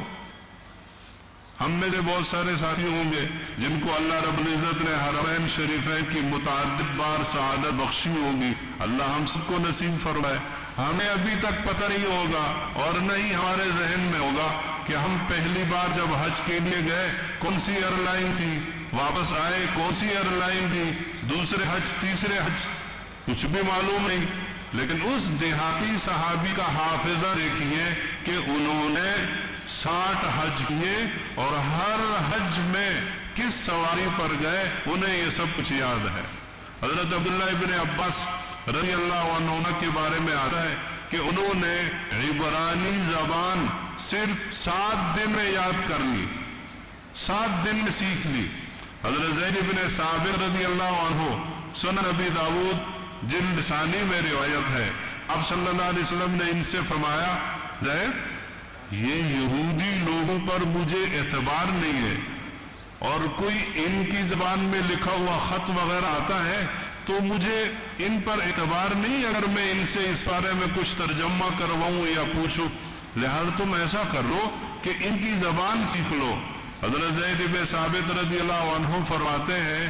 ہم میں سے بہت سارے ساتھی ہوں گے جن کو اللہ رب العزت نے حرمین شریفین کی متعدد بار سعادت بخشی ہوگی. اللہ ہم سب کو نصیب فرمائے. ہمیں ابھی تک پتہ نہیں ہوگا اور نہ ہی ہمارے ذہن میں ہوگا کہ ہم پہلی بار جب حج کے لیے گئے کون سی ایئر لائن تھی، واپس آئے کون سی ایئر لائن تھی، دوسرے حج، تیسرے حج، کچھ بھی معلوم نہیں. لیکن اس دیہاتی صحابی کا حافظہ دیکھیے کہ انہوں نے 60 حج کیے اور ہر حج میں کس سواری پر گئے انہیں یہ سب کچھ یاد ہے. حضرت عبداللہ ابن عباس رضی اللہ عنہ کے بارے میں آتا ہے کہ انہوں نے عبرانی زبان صرف 7 دن میں یاد کر لی، 7 دن میں سیکھ لی. حضرت زید بن ثابت رضی اللہ عنہ سنن ابی داؤد جلد ثانی میں روایت ہے، آپ صلی اللہ علیہ وسلم نے ان سے فرمایا، زید یہ یہودی لوگوں پر مجھے اعتبار نہیں ہے، اور کوئی ان کی زبان میں لکھا ہوا خط وغیرہ آتا ہے تو مجھے ان پر اعتبار نہیں اگر میں ان سے اس بارے میں کچھ ترجمہ کرواؤں یا پوچھوں، لہذا تم ایسا کر لو کہ ان کی زبان سیکھ لو. حضرت زید بن ثابت رضی اللہ عنہ فرماتے ہیں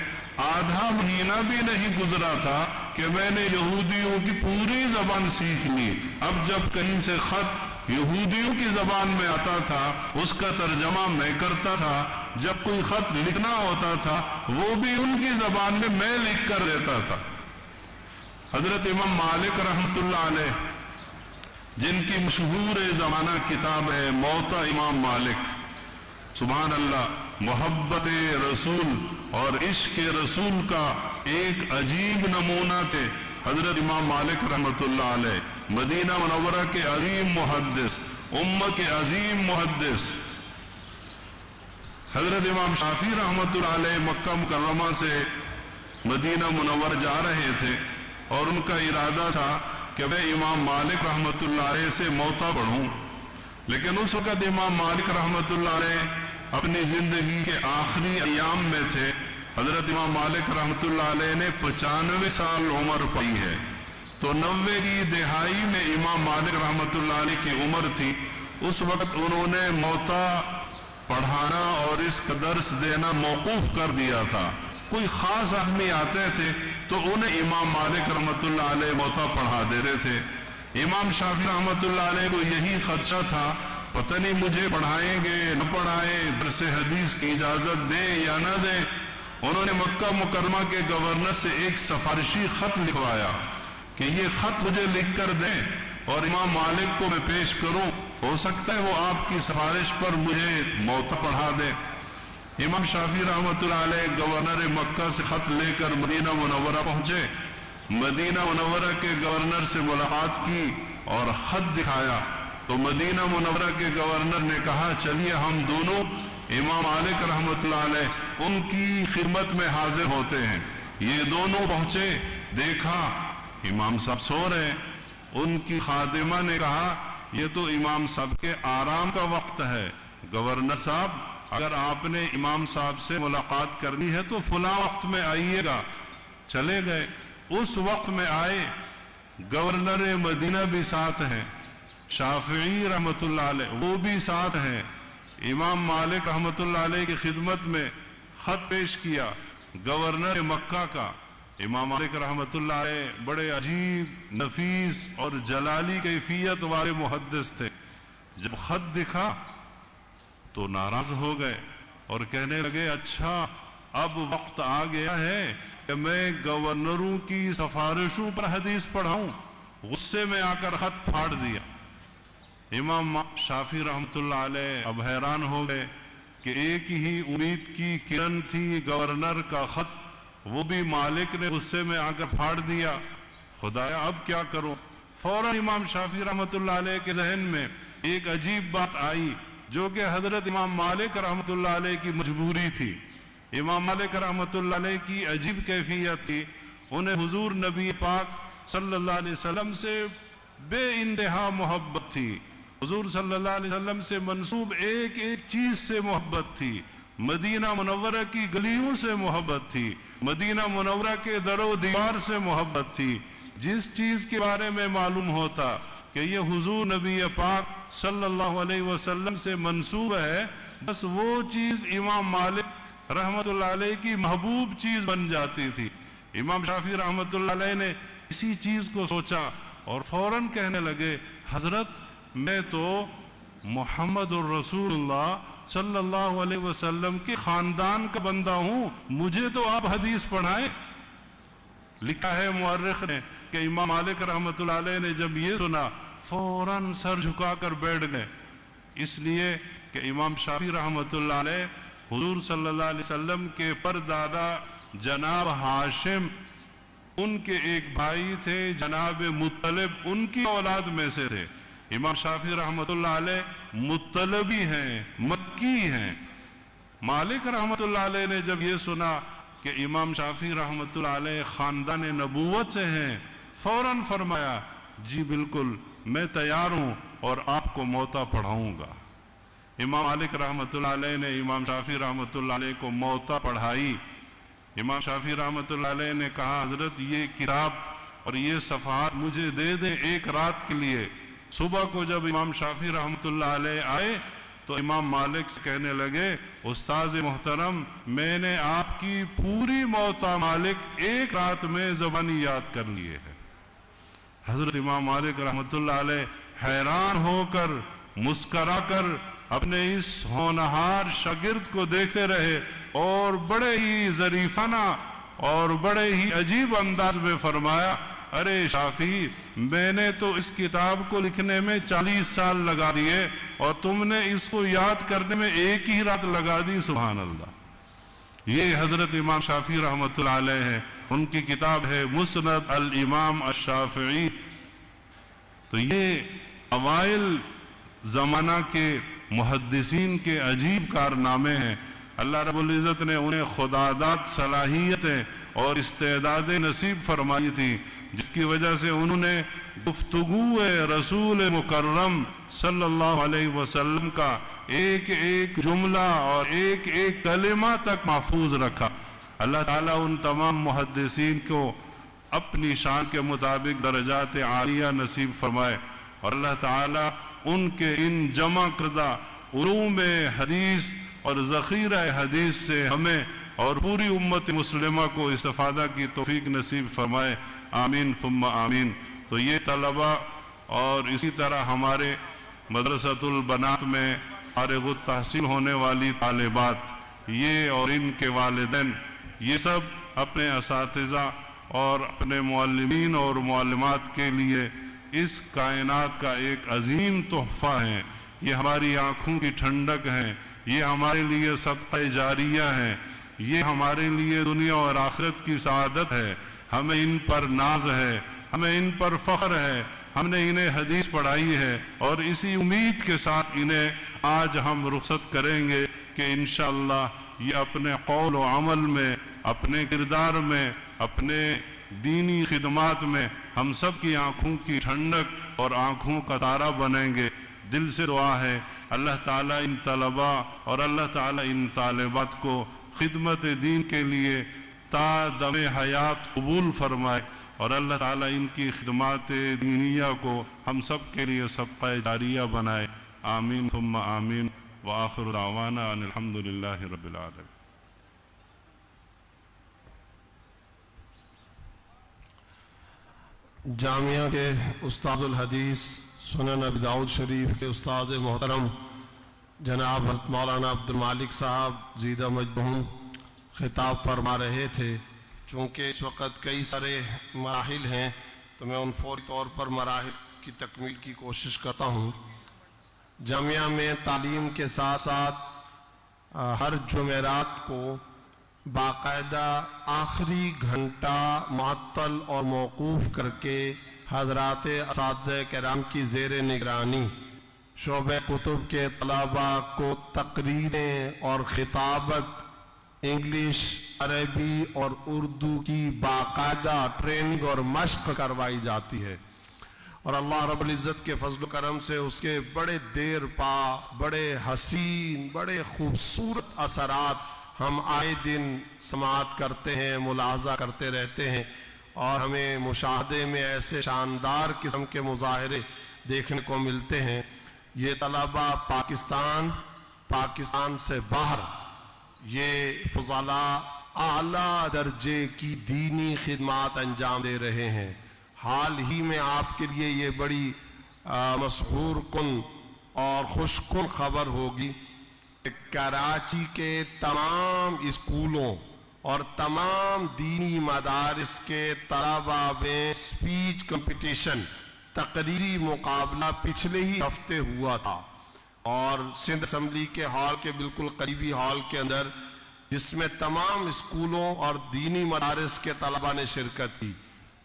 آدھا مہینہ بھی نہیں گزرا تھا کہ میں نے یہودیوں کی پوری زبان سیکھ لی. اب جب کہیں سے خط یہودیوں کی زبان میں آتا تھا اس کا ترجمہ میں کرتا تھا، جب کوئی خط لکھنا ہوتا تھا وہ بھی ان کی زبان میں لکھ کر دیتا تھا. حضرت امام مالک رحمۃ اللہ علیہ جن کی مشہور زمانہ کتاب ہے موطا امام مالک، سبحان اللہ، محبت رسول اور عشق رسول کا ایک عجیب نمونہ تھے حضرت امام مالک رحمۃ اللہ علیہ، مدینہ منورہ کے عظیم محدث، امہ کے عظیم محدث. حضرت امام شافعی رحمۃ اللہ علیہ مکہ مکرمہ سے مدینہ منور جا رہے تھے اور ان کا ارادہ تھا کہ میں امام مالک رحمۃ اللہ علیہ سے موطا پڑھوں، لیکن اس وقت امام مالک رحمۃ اللہ علیہ اپنی زندگی کے آخری ایام میں تھے. حضرت امام مالک رحمۃ اللہ علیہ نے 95 سال عمر پائی ہے، تو 90 کی دہائی میں امام مالک رحمۃ اللہ علیہ کی عمر تھی. اس وقت انہوں نے موطا پڑھانا اور اس کا درس دینا موقوف کر دیا تھا. کوئی خاص آدمی آتے تھے تو انہیں امام مالک رحمۃ اللہ علیہ موطا پڑھا دیتے تھے. امام شافعی رحمۃ اللہ علیہ کو یہی خدشہ تھا پتہ نہیں مجھے پڑھائیں گے نہ پڑھائیں، درس حدیث کی اجازت دیں یا نہ دیں. انہوں نے مکہ مکرمہ کے گورنر سے ایک سفارشی خط لکھوایا کہ یہ خط مجھے لکھ کر دیں اور امام مالک کو میں پیش کروں، ہو سکتا ہے وہ آپ کی سفارش پر مجھے موطا پڑھا دیں. امام شافعی رحمۃ اللہ علیہ گورنر مکہ سے خط لے کر مدینہ منورہ پہنچے. مدینہ منورہ کے گورنر سے ملاقات کی اور خط دکھایا تو مدینہ منورہ کے گورنر نے کہا چلیے ہم دونوں امام مالک رحمۃ اللہ علیہ ان کی خدمت میں حاضر ہوتے ہیں. یہ دونوں پہنچے دیکھا امام صاحب سو رہے ہیں. ان کی خادمہ نے کہا یہ تو امام صاحب کے آرام کا وقت ہے، گورنر صاحب اگر آپ نے امام صاحب سے ملاقات کرنی ہے تو فلاں وقت میں آئیے گا. چلے گئے. اس وقت میں آئے، گورنر مدینہ بھی ساتھ ہیں، شافعی رحمۃ اللہ علیہ وہ بھی ساتھ ہیں. امام مالک رحمۃ اللہ علیہ کی خدمت میں خط پیش کیا گورنر مکہ کا. امام مالک رحمۃ اللہ علیہ بڑے عجیب، نفیس اور جلالی کیفیت والے محدث تھے. جب خط دکھا تو ناراض ہو گئے اور کہنے لگے اچھا اب وقت آ گیا ہے کہ میں گورنروں کی سفارشوں پر حدیث پڑھاؤں. غصے میں آ کر خط پھاڑ دیا. امام شافعی رحمۃ اللہ علیہ اب حیران ہو گئے کہ ایک ہی امید کی کرن تھی گورنر کا خط، وہ بھی مالک نے غصے میں آ کر پھاڑ دیا. خدایا اب کیا کروں؟ فوراً امام شافعی رحمۃ اللہ علیہ کے ذہن میں ایک عجیب بات آئی جو کہ حضرت امام مالک رحمۃ اللہ علیہ کی مجبوری تھی. امام مالک رحمۃ اللہ علیہ کی عجیب کیفیت تھی. انہیں حضور نبی پاک صلی اللہ علیہ وسلم سے بے انتہا محبت تھی. حضور صلی اللہ علیہ وسلم سے منسوب ایک ایک چیز سے محبت تھی. مدینہ منورہ کی گلیوں سے محبت تھی، مدینہ منورہ کے در و دیوار سے محبت تھی. جس چیز کے بارے میں معلوم ہوتا کہ یہ حضور نبی پاک صلی اللہ علیہ وسلم سے منسوب ہے، بس وہ چیز امام مالک رحمت اللہ علیہ کی محبوب چیز بن جاتی تھی. امام شافعی رحمت اللہ علیہ نے اسی چیز کو سوچا اور فوراً کہنے لگے حضرت میں تو محمد الرسول اللہ صلی اللہ علیہ وسلم کے خاندان کا بندہ ہوں، مجھے تو آپ حدیث پڑھائیں. لکھا ہے مورخ نے کہ امام مالک رحمت اللہ علیہ نے جب یہ سنا فوراً سر جھکا کر بیٹھ گئے، اس لیے کہ امام شافعی رحمت اللہ علیہ حضور صلی اللہ علیہ وسلم کے پردادا جناب ہاشم، ان کے ایک بھائی تھے جناب مطلب، ان کی اولاد میں سے تھے. امام شافعی رحمت اللہ علیہ مطلبی ہیں، مکی ہیں. مالک رحمت اللہ علیہ نے جب یہ سنا کہ امام شافعی رحمت اللہ علیہ خاندان نبوت سے ہیں، فوراً فرمایا جی بالکل میں تیار ہوں اور آپ کو موطا پڑھاؤں گا. امام مالک رحمت اللہ علیہ نے امام شافعی رحمت اللہ علیہ کو موطا پڑھائی. امام شافعی رحمت اللہ علیہ نے کہا حضرت یہ کتاب اور یہ صفحات مجھے دے دیں ایک رات کے لیے. صبح کو جب امام شافعی رحمت اللہ علیہ آئے تو امام مالک سے کہنے لگے استاذ محترم میں نے آپ کی پوری موطا مالک ایک رات میں زبانی یاد کر لیے ہے. حضرت امام مالک رحمت اللہ علیہ حیران ہو کر مسکرا کر اپنے اس ہونہار شاگرد کو دیکھتے رہے اور بڑے ہی ظریفانہ اور بڑے ہی عجیب انداز میں فرمایا ارے شافعی میں نے تو اس کتاب کو لکھنے میں 40 سال لگا دیے اور تم نے اس کو یاد کرنے میں ایک ہی رات لگا دی. سبحان اللہ. یہ حضرت امام شافعی رحمت اللہ علیہ ہے، ان کی کتاب ہے مسند الامام الشافعی. تو یہ اوائل زمانہ کے محدثین کے عجیب کارنامے ہیں. اللہ رب العزت نے انہیں خداداد صلاحیتیں اور استعدادیں نصیب فرمائی تھی جس کی وجہ سے انہوں نے گفتگو رسول مکرم صلی اللہ علیہ وسلم کا ایک ایک جملہ اور ایک ایک کلمہ تک محفوظ رکھا. اللہ تعالیٰ ان تمام محدثین کو اپنی شان کے مطابق درجات عالیہ نصیب فرمائے اور اللہ تعالیٰ ان کے ان جمع کردہ علوم حدیث اور ذخیرہ حدیث سے ہمیں اور پوری امت مسلمہ کو استفادہ کی توفیق نصیب فرمائے. آمین ثم آمین. تو یہ طلبہ اور اسی طرح ہمارے مدرسۃ البنات میں فارغ التحصیل ہونے والی طالبات یہ اور ان کے والدین یہ سب اپنے اساتذہ اور اپنے معلمین اور معلمات کے لیے اس کائنات کا ایک عظیم تحفہ ہے. یہ ہماری آنکھوں کی ٹھنڈک ہے، یہ ہمارے لیے صدقہ جاریہ ہے، یہ ہمارے لیے دنیا اور آخرت کی سعادت ہے. ہمیں ان پر ناز ہے، ہمیں ان پر فخر ہے. ہم نے انہیں حدیث پڑھائی ہے اور اسی امید کے ساتھ انہیں آج ہم رخصت کریں گے کہ انشاءاللہ یہ اپنے قول و عمل میں، اپنے کردار میں، اپنے دینی خدمات میں ہم سب کی آنکھوں کی ٹھنڈک اور آنکھوں کا تارا بنیں گے۔ دل سے دعا ہے اللہ تعالیٰ ان طلباء اور اللہ تعالیٰ ان طالبات کو خدمت دین کے لیے تا دم حیات قبول فرمائے، اور اللہ تعالیٰ ان کی خدمات دینیہ کو ہم سب کے لیے صدقہ جاریہ بنائے۔ آمین ثم آمین، وآخر دعوانا ان الحمد للہ رب العالمین۔ جامعہ کے استاذ الحدیث سنن ابی داؤد شریف کے استاد محترم جناب حضرت مولانا عبد المالک صاحب زیدہ مجدہم خطاب فرما رہے تھے۔ چونکہ اس وقت کئی سارے مراحل ہیں تو میں ان فوری طور پر مراحل کی تکمیل کی کوشش کرتا ہوں۔ جامعہ میں تعلیم کے ساتھ ساتھ ہر جمعرات کو باقاعدہ آخری گھنٹہ معطل اور موقوف کر کے حضرات اساتذہ کرام کی زیر نگرانی شعبہ کتب کے طلباء کو تقریریں اور خطابت انگلش، عربی اور اردو کی باقاعدہ ٹریننگ اور مشق کروائی جاتی ہے، اور اللہ رب العزت کے فضل و کرم سے اس کے بڑے دیر پا بڑے حسین بڑے خوبصورت اثرات ہم آئے دن سماعت کرتے ہیں، ملاحظہ کرتے رہتے ہیں، اور ہمیں مشاہدے میں ایسے شاندار قسم کے مظاہرے دیکھنے کو ملتے ہیں۔ یہ طلباء پاکستان سے باہر یہ فضلاء اعلیٰ درجے کی دینی خدمات انجام دے رہے ہیں۔ حال ہی میں آپ کے لیے یہ بڑی مسحور کن اور خوش کن خبر ہوگی کہ کراچی کے تمام اسکولوں اور تمام دینی مدارس کے طلباء میں سپیچ کمپٹیشن تقریری مقابلہ پچھلے ہی ہفتے ہوا تھا، اور سندھ اسمبلی کے ہال کے بالکل قریبی ہال کے اندر، جس میں تمام اسکولوں اور دینی مدارس کے طلباء نے شرکت کی۔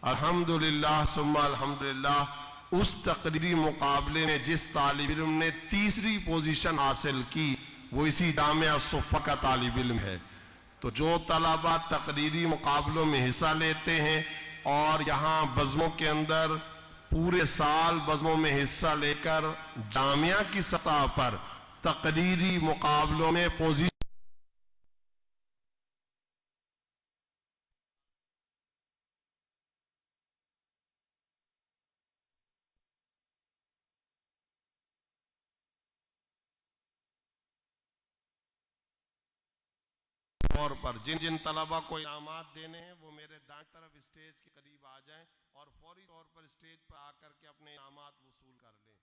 الحمدللہ ثم الحمدللہ، اس تقریری مقابلے میں جس طالب علم نے تیسری پوزیشن حاصل کی وہ اسی جامعہ صفہ کا طالب علم ہے۔ تو جو طلباء تقریری مقابلوں میں حصہ لیتے ہیں اور یہاں بزموں کے اندر پورے سال بزموں میں حصہ لے کر جامعہ کی سطح پر تقریری مقابلوں میں پوزیشن طور پر جن طلباء کو انعامات دینے ہیں وہ میرے دائیں طرف اسٹیج کے قریب آ جائیں اور فوری طور پر اسٹیج پر آ کر کے اپنے انعامات وصول کر لیں۔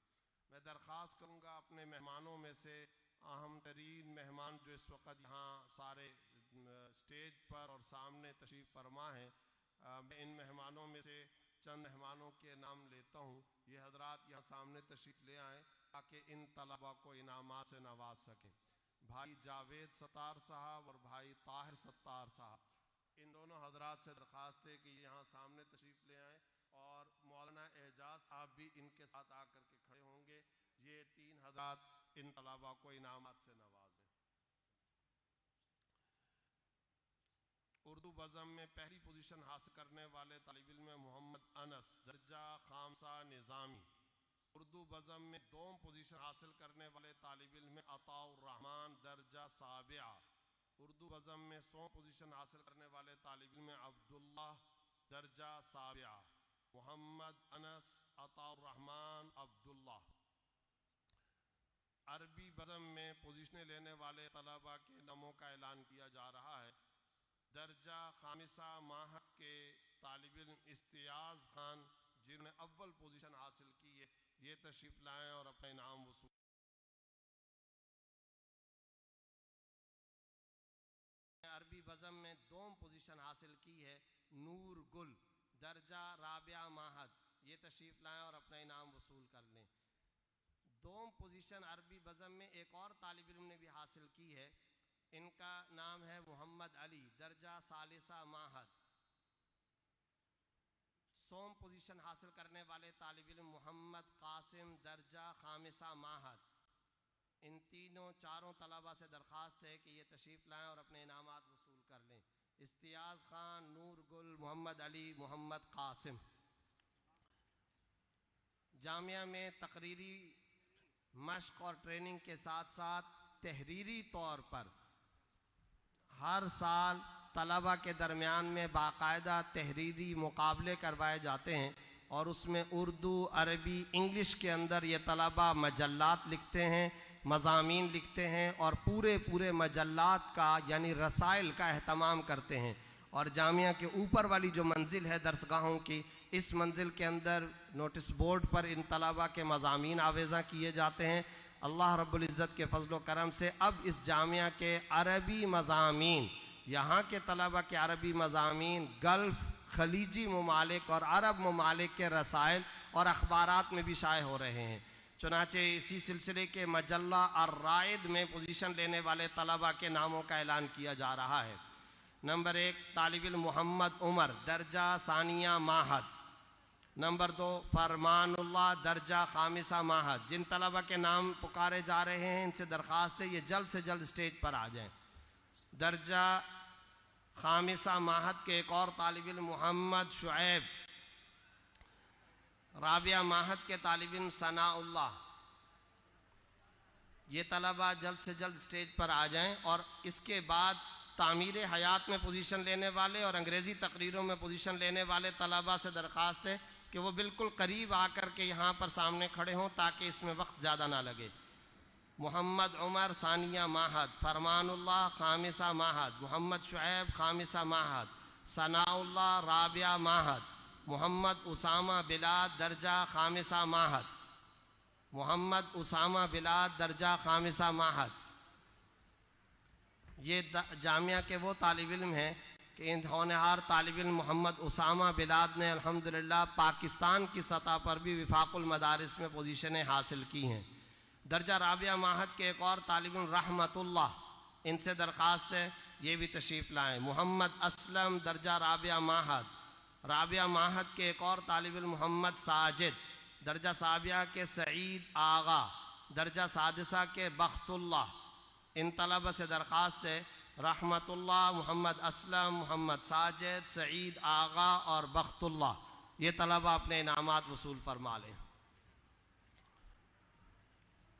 میں درخواست کروں گا اپنے مہمانوں میں سے اہم ترین مہمان جو اس وقت یہاں سارے اسٹیج پر اور سامنے تشریف فرما ہیں، میں ان مہمانوں میں سے چند مہمانوں کے نام لیتا ہوں۔ یہ حضرات یہاں سامنے تشریف لے آئیں تاکہ ان طلباء کو انعامات سے نواز سکیں۔ بھائی جاوید ستار صاحب اور بھائی طاہر ستار صاحب، ان دونوں حضرات سے درخواست ہے کہ یہاں سامنے تشریف لے آئیں، اور مولانا اعجاز صاحب بھی ان کے ساتھ آ کر کے کھڑے ہوں گے۔ یہ تین حضرات ان طلباء کو انعامات سے نوازیں۔ اردو بزم میں پہلی پوزیشن حاصل کرنے والے طالب علم محمد انس، درجہ خامسہ نظامی۔ اردو بزم میں دوم پوزیشن حاصل کرنے والے طالب علم عطاء الرحمن، درجہ سابعہ۔ اردو بزم میں سوم پوزیشن حاصل کرنے والے طالب علم عبداللہ، درجہ سابعہ۔ محمد انس، عطاء الرحمن، عبداللہ۔ عربی بزم میں پوزیشنیں لینے والے طلباء کے ناموں کا اعلان کیا جا رہا ہے۔ درجہ خامسہ ماہد کے طالب علم استیاز خان، جنہوں نے اول پوزیشن حاصل کی ہے، یہ تشریف لائیں اور اپنا انعام وصول۔ عربی بزم میں دوم پوزیشن حاصل کی ہے نور گل، درجہ رابعہ ماہد، یہ تشریف لائیں اور اپنا انعام وصول کر لیں۔ دوم پوزیشن عربی بزم میں ایک اور طالب علم نے بھی حاصل کی ہے، ان کا نام ہے محمد علی، درجہ ثالثہ ماہد۔ سوم پوزیشن حاصل کرنے والے طالب علم محمد قاسم، درجہ خامسہ ماہد۔ ان چاروں طلباء سے درخواست ہے کہ یہ تشریف لائیں اور اپنے انعامات وصول کر لیں۔ استیاز خان، نور گل، محمد علی، محمد قاسم۔ جامعہ میں تقریری مشق اور ٹریننگ کے ساتھ ساتھ تحریری طور پر ہر سال طلبہ کے درمیان میں باقاعدہ تحریری مقابلے کروائے جاتے ہیں، اور اس میں اردو، عربی، انگلش کے اندر یہ طلبہ مجلات لکھتے ہیں، مضامین لکھتے ہیں، اور پورے مجلات کا یعنی رسائل کا اہتمام کرتے ہیں۔ اور جامعہ کے اوپر والی جو منزل ہے درسگاہوں کی، اس منزل کے اندر نوٹس بورڈ پر ان طلبہ کے مضامین آویزاں کیے جاتے ہیں۔ اللہ رب العزت کے فضل و کرم سے اب اس جامعہ کے عربی مضامین، یہاں کے طلبہ کے عربی مضامین گلف، خلیجی ممالک اور عرب ممالک کے رسائل اور اخبارات میں بھی شائع ہو رہے ہیں۔ چنانچہ اسی سلسلے کے مجلہ الرائد میں پوزیشن لینے والے طلبہ کے ناموں کا اعلان کیا جا رہا ہے۔ نمبر 1 طالب علم محمد عمر، درجہ ثانیہ معہد۔ نمبر 2 فرمان اللہ، درجہ خامسہ معہد۔ جن طلبہ کے نام پکارے جا رہے ہیں ان سے درخواست ہے یہ جلد سے جلد اسٹیج پر آ جائیں۔ درجہ خامسہ معہد کے ایک اور طالب علم محمد شعیب، رابعہ معہد کے طالب علم ثناء اللہ۔ یہ طلبہ جلد سے جلد اسٹیج پر آ جائیں، اور اس کے بعد تعمیر حیات میں پوزیشن لینے والے اور انگریزی تقریروں میں پوزیشن لینے والے طلبہ سے درخواست ہے کہ وہ بالکل قریب آ کر کے یہاں پر سامنے کھڑے ہوں تاکہ اس میں وقت زیادہ نہ لگے۔ محمد عمر ثانیہ معہد، فرمان اللہ خامسہ معہد، محمد شعیب خامسہ معہد، ثناء اللہ رابعہ معہد، محمد اسامہ بلاد درجہ خامسہ معہد، محمد اسامہ بلاد درجہ خامسہ معہد۔ یہ جامعہ کے وہ طالب علم ہیں کہ ان ہونہار طالب علم محمد اسامہ بلاد نے الحمدللہ پاکستان کی سطح پر بھی وفاق المدارس میں پوزیشنیں حاصل کی ہیں۔ درجہ رابعہ معہد کے ایک اور طالب علم رحمت اللہ، ان سے درخواست ہے یہ بھی تشریف لائیں۔ محمد اسلم درجہ رابعہ معہد۔ رابعہ معہد کے ایک اور طالب علم محمد ساجد، درجہ سابعہ کے سعید آغا، درجہ سادسہ کے بخت اللہ۔ ان طلبہ سے درخواست ہے رحمت اللہ، محمد اسلم، محمد ساجد، سعید آغا اور بخت اللہ، یہ طلبہ اپنے انعامات وصول فرما لیں۔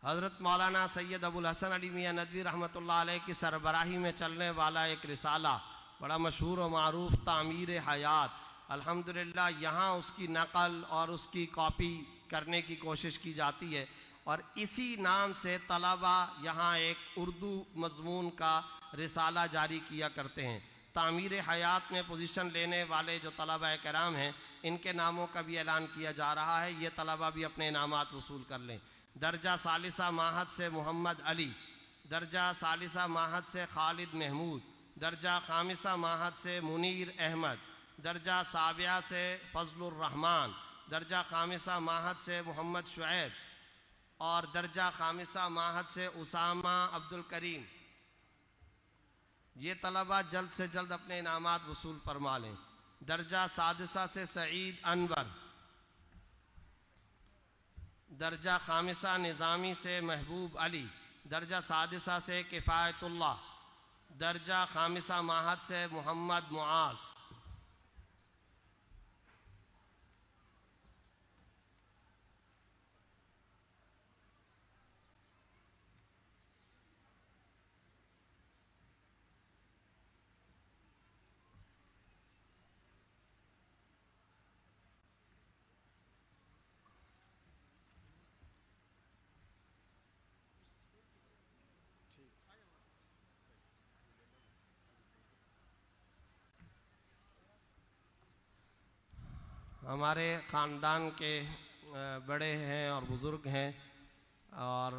حضرت مولانا سید ابو الحسن علی میاں ندوی رحمۃ اللہ علیہ کی سربراہی میں چلنے والا ایک رسالہ بڑا مشہور و معروف تعمیر حیات، الحمدللہ یہاں اس کی نقل اور اس کی کاپی کرنے کی کوشش کی جاتی ہے، اور اسی نام سے طلبہ یہاں ایک اردو مضمون کا رسالہ جاری کیا کرتے ہیں۔ تعمیر حیات میں پوزیشن لینے والے جو طلبہ کرام ہیں ان کے ناموں کا بھی اعلان کیا جا رہا ہے، یہ طلبہ بھی اپنے انعامات وصول کر لیں۔ درجہ ثالثہ معہد سے محمد علی، درجہ ثالثہ معہد سے خالد محمود، درجہ خامسہ معہد سے منیر احمد، درجہ سابعہ سے فضل الرحمن، درجہ خامسہ معہد سے محمد شعیب، اور درجہ خامسہ معہد سے اسامہ عبد الکریم۔ یہ طلبہ جلد سے جلد اپنے انعامات وصول فرما لیں۔ درجہ سادسہ سے سعید انور، درجہ خامسہ نظامی سے محبوب علی، درجہ سادسہ سے کفایت اللہ، درجہ خامسہ معہد سے محمد معاذ۔ ہمارے خاندان کے بڑے ہیں اور بزرگ ہیں، اور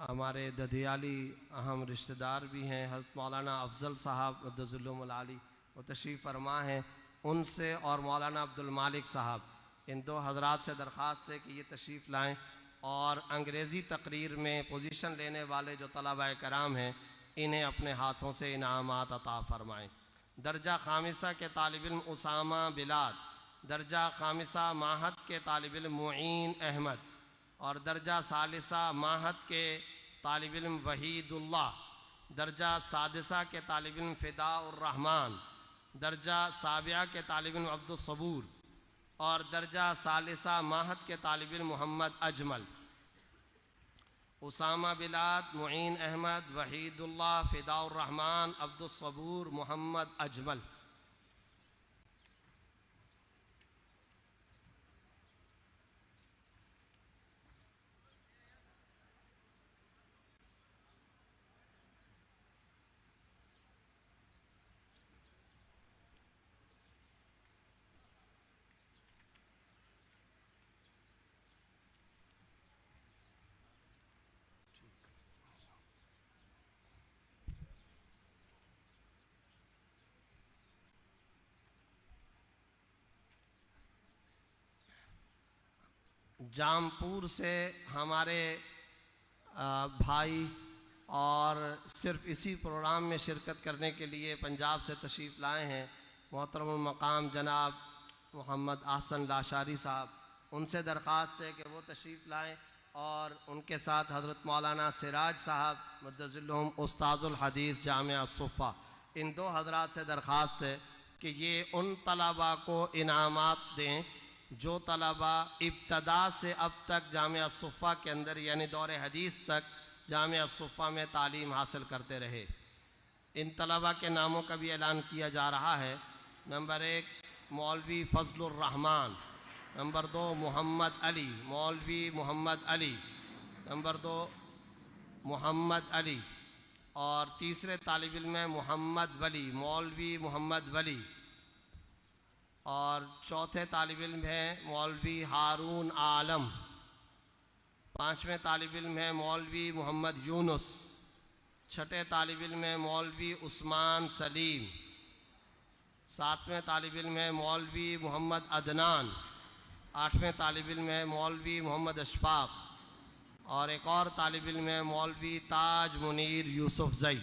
ہمارے ددیالی اہم رشتہ دار بھی ہیں، حضرت مولانا افضل صاحب قدس العلوم العالی وہ تشریف فرما ہیں، ان سے اور مولانا عبد المالک صاحب، ان دو حضرات سے درخواست ہے کہ یہ تشریف لائیں اور انگریزی تقریر میں پوزیشن لینے والے جو طلبہ کرام ہیں انہیں اپنے ہاتھوں سے انعامات عطا فرمائیں۔ درجہ خامسہ کے طالب علم اسامہ بلاد، درجہ خامسہ معہد کے طالب علم معین احمد، اور درجہ ثالثہ معہد کے طالب علم وحید اللہ، درجہ سادسہ کے طالب علم فداء الرحمن، درجہ سابعہ کے طالب علم عبدالصبور اور درجہ ثالثہ ماہد کے طالب علم محمد اجمل، اسامہ بلاد، معین احمد، وحید اللہ، فداء الرحمن، عبدالصبور، محمد اجمل۔ جامپور سے ہمارے بھائی اور صرف اسی پروگرام میں شرکت کرنے کے لیے پنجاب سے تشریف لائے ہیں محترم المقام جناب محمد احسن لاشاری صاحب، ان سے درخواست ہے کہ وہ تشریف لائیں، اور ان کے ساتھ حضرت مولانا سراج صاحب مدظلہم استاذ الحدیث جامعہ الصفہ، ان دو حضرات سے درخواست ہے کہ یہ ان طلباء کو انعامات دیں جو طلباء ابتدا سے اب تک جامعہ الصفہ کے اندر یعنی دور حدیث تک جامعہ الصفہ میں تعلیم حاصل کرتے رہے۔ ان طلباء کے ناموں کا بھی اعلان کیا جا رہا ہے۔ نمبر 1 مولوی فضل الرحمن، نمبر 2 محمد علی، مولوی محمد علی، نمبر 2 محمد علی، اور تیسرے طالب علم ہے محمد ولی، مولوی محمد ولی، اور چوتھے طالب علم ہے مولوی ہارون عالم، پانچویں طالب علم ہے مولوی محمد یونس، چھٹے طالب علم ہے مولوی عثمان سلیم، ساتویں طالب علم ہے مولوی محمد عدنان، آٹھویں طالب علم ہے مولوی محمد اشفاق، اور ایک اور طالب علم ہے مولوی تاج منیر یوسف زئی۔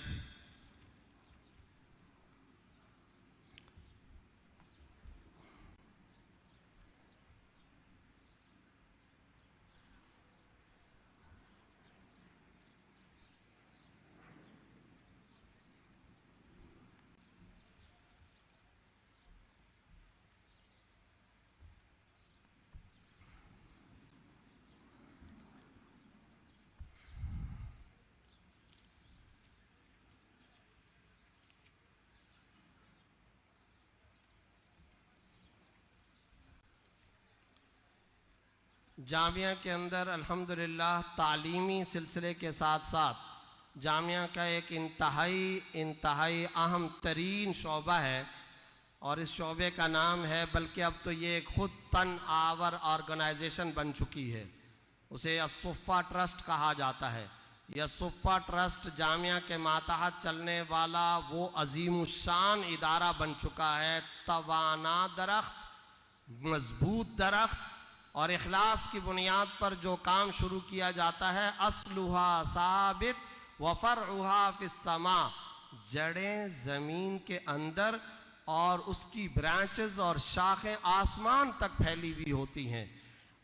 جامعہ کے اندر الحمدللہ تعلیمی سلسلے کے ساتھ ساتھ جامعہ کا ایک انتہائی اہم ترین شعبہ ہے، اور اس شعبے کا نام ہے، بلکہ اب تو یہ ایک خود تن آور آرگنائزیشن بن چکی ہے، اسے الصفہ ٹرسٹ کہا جاتا ہے۔ یہ الصفہ ٹرسٹ جامعہ کے ماتحت چلنے والا وہ عظیم الشان ادارہ بن چکا ہے، توانا درخت، مضبوط درخت، اور اخلاص کی بنیاد پر جو کام شروع کیا جاتا ہے، اصلھا ثابت وفرعھا فی السماء، جڑیں زمین کے اندر اور اس کی برانچز اور شاخیں آسمان تک پھیلی ہوئی ہوتی ہیں۔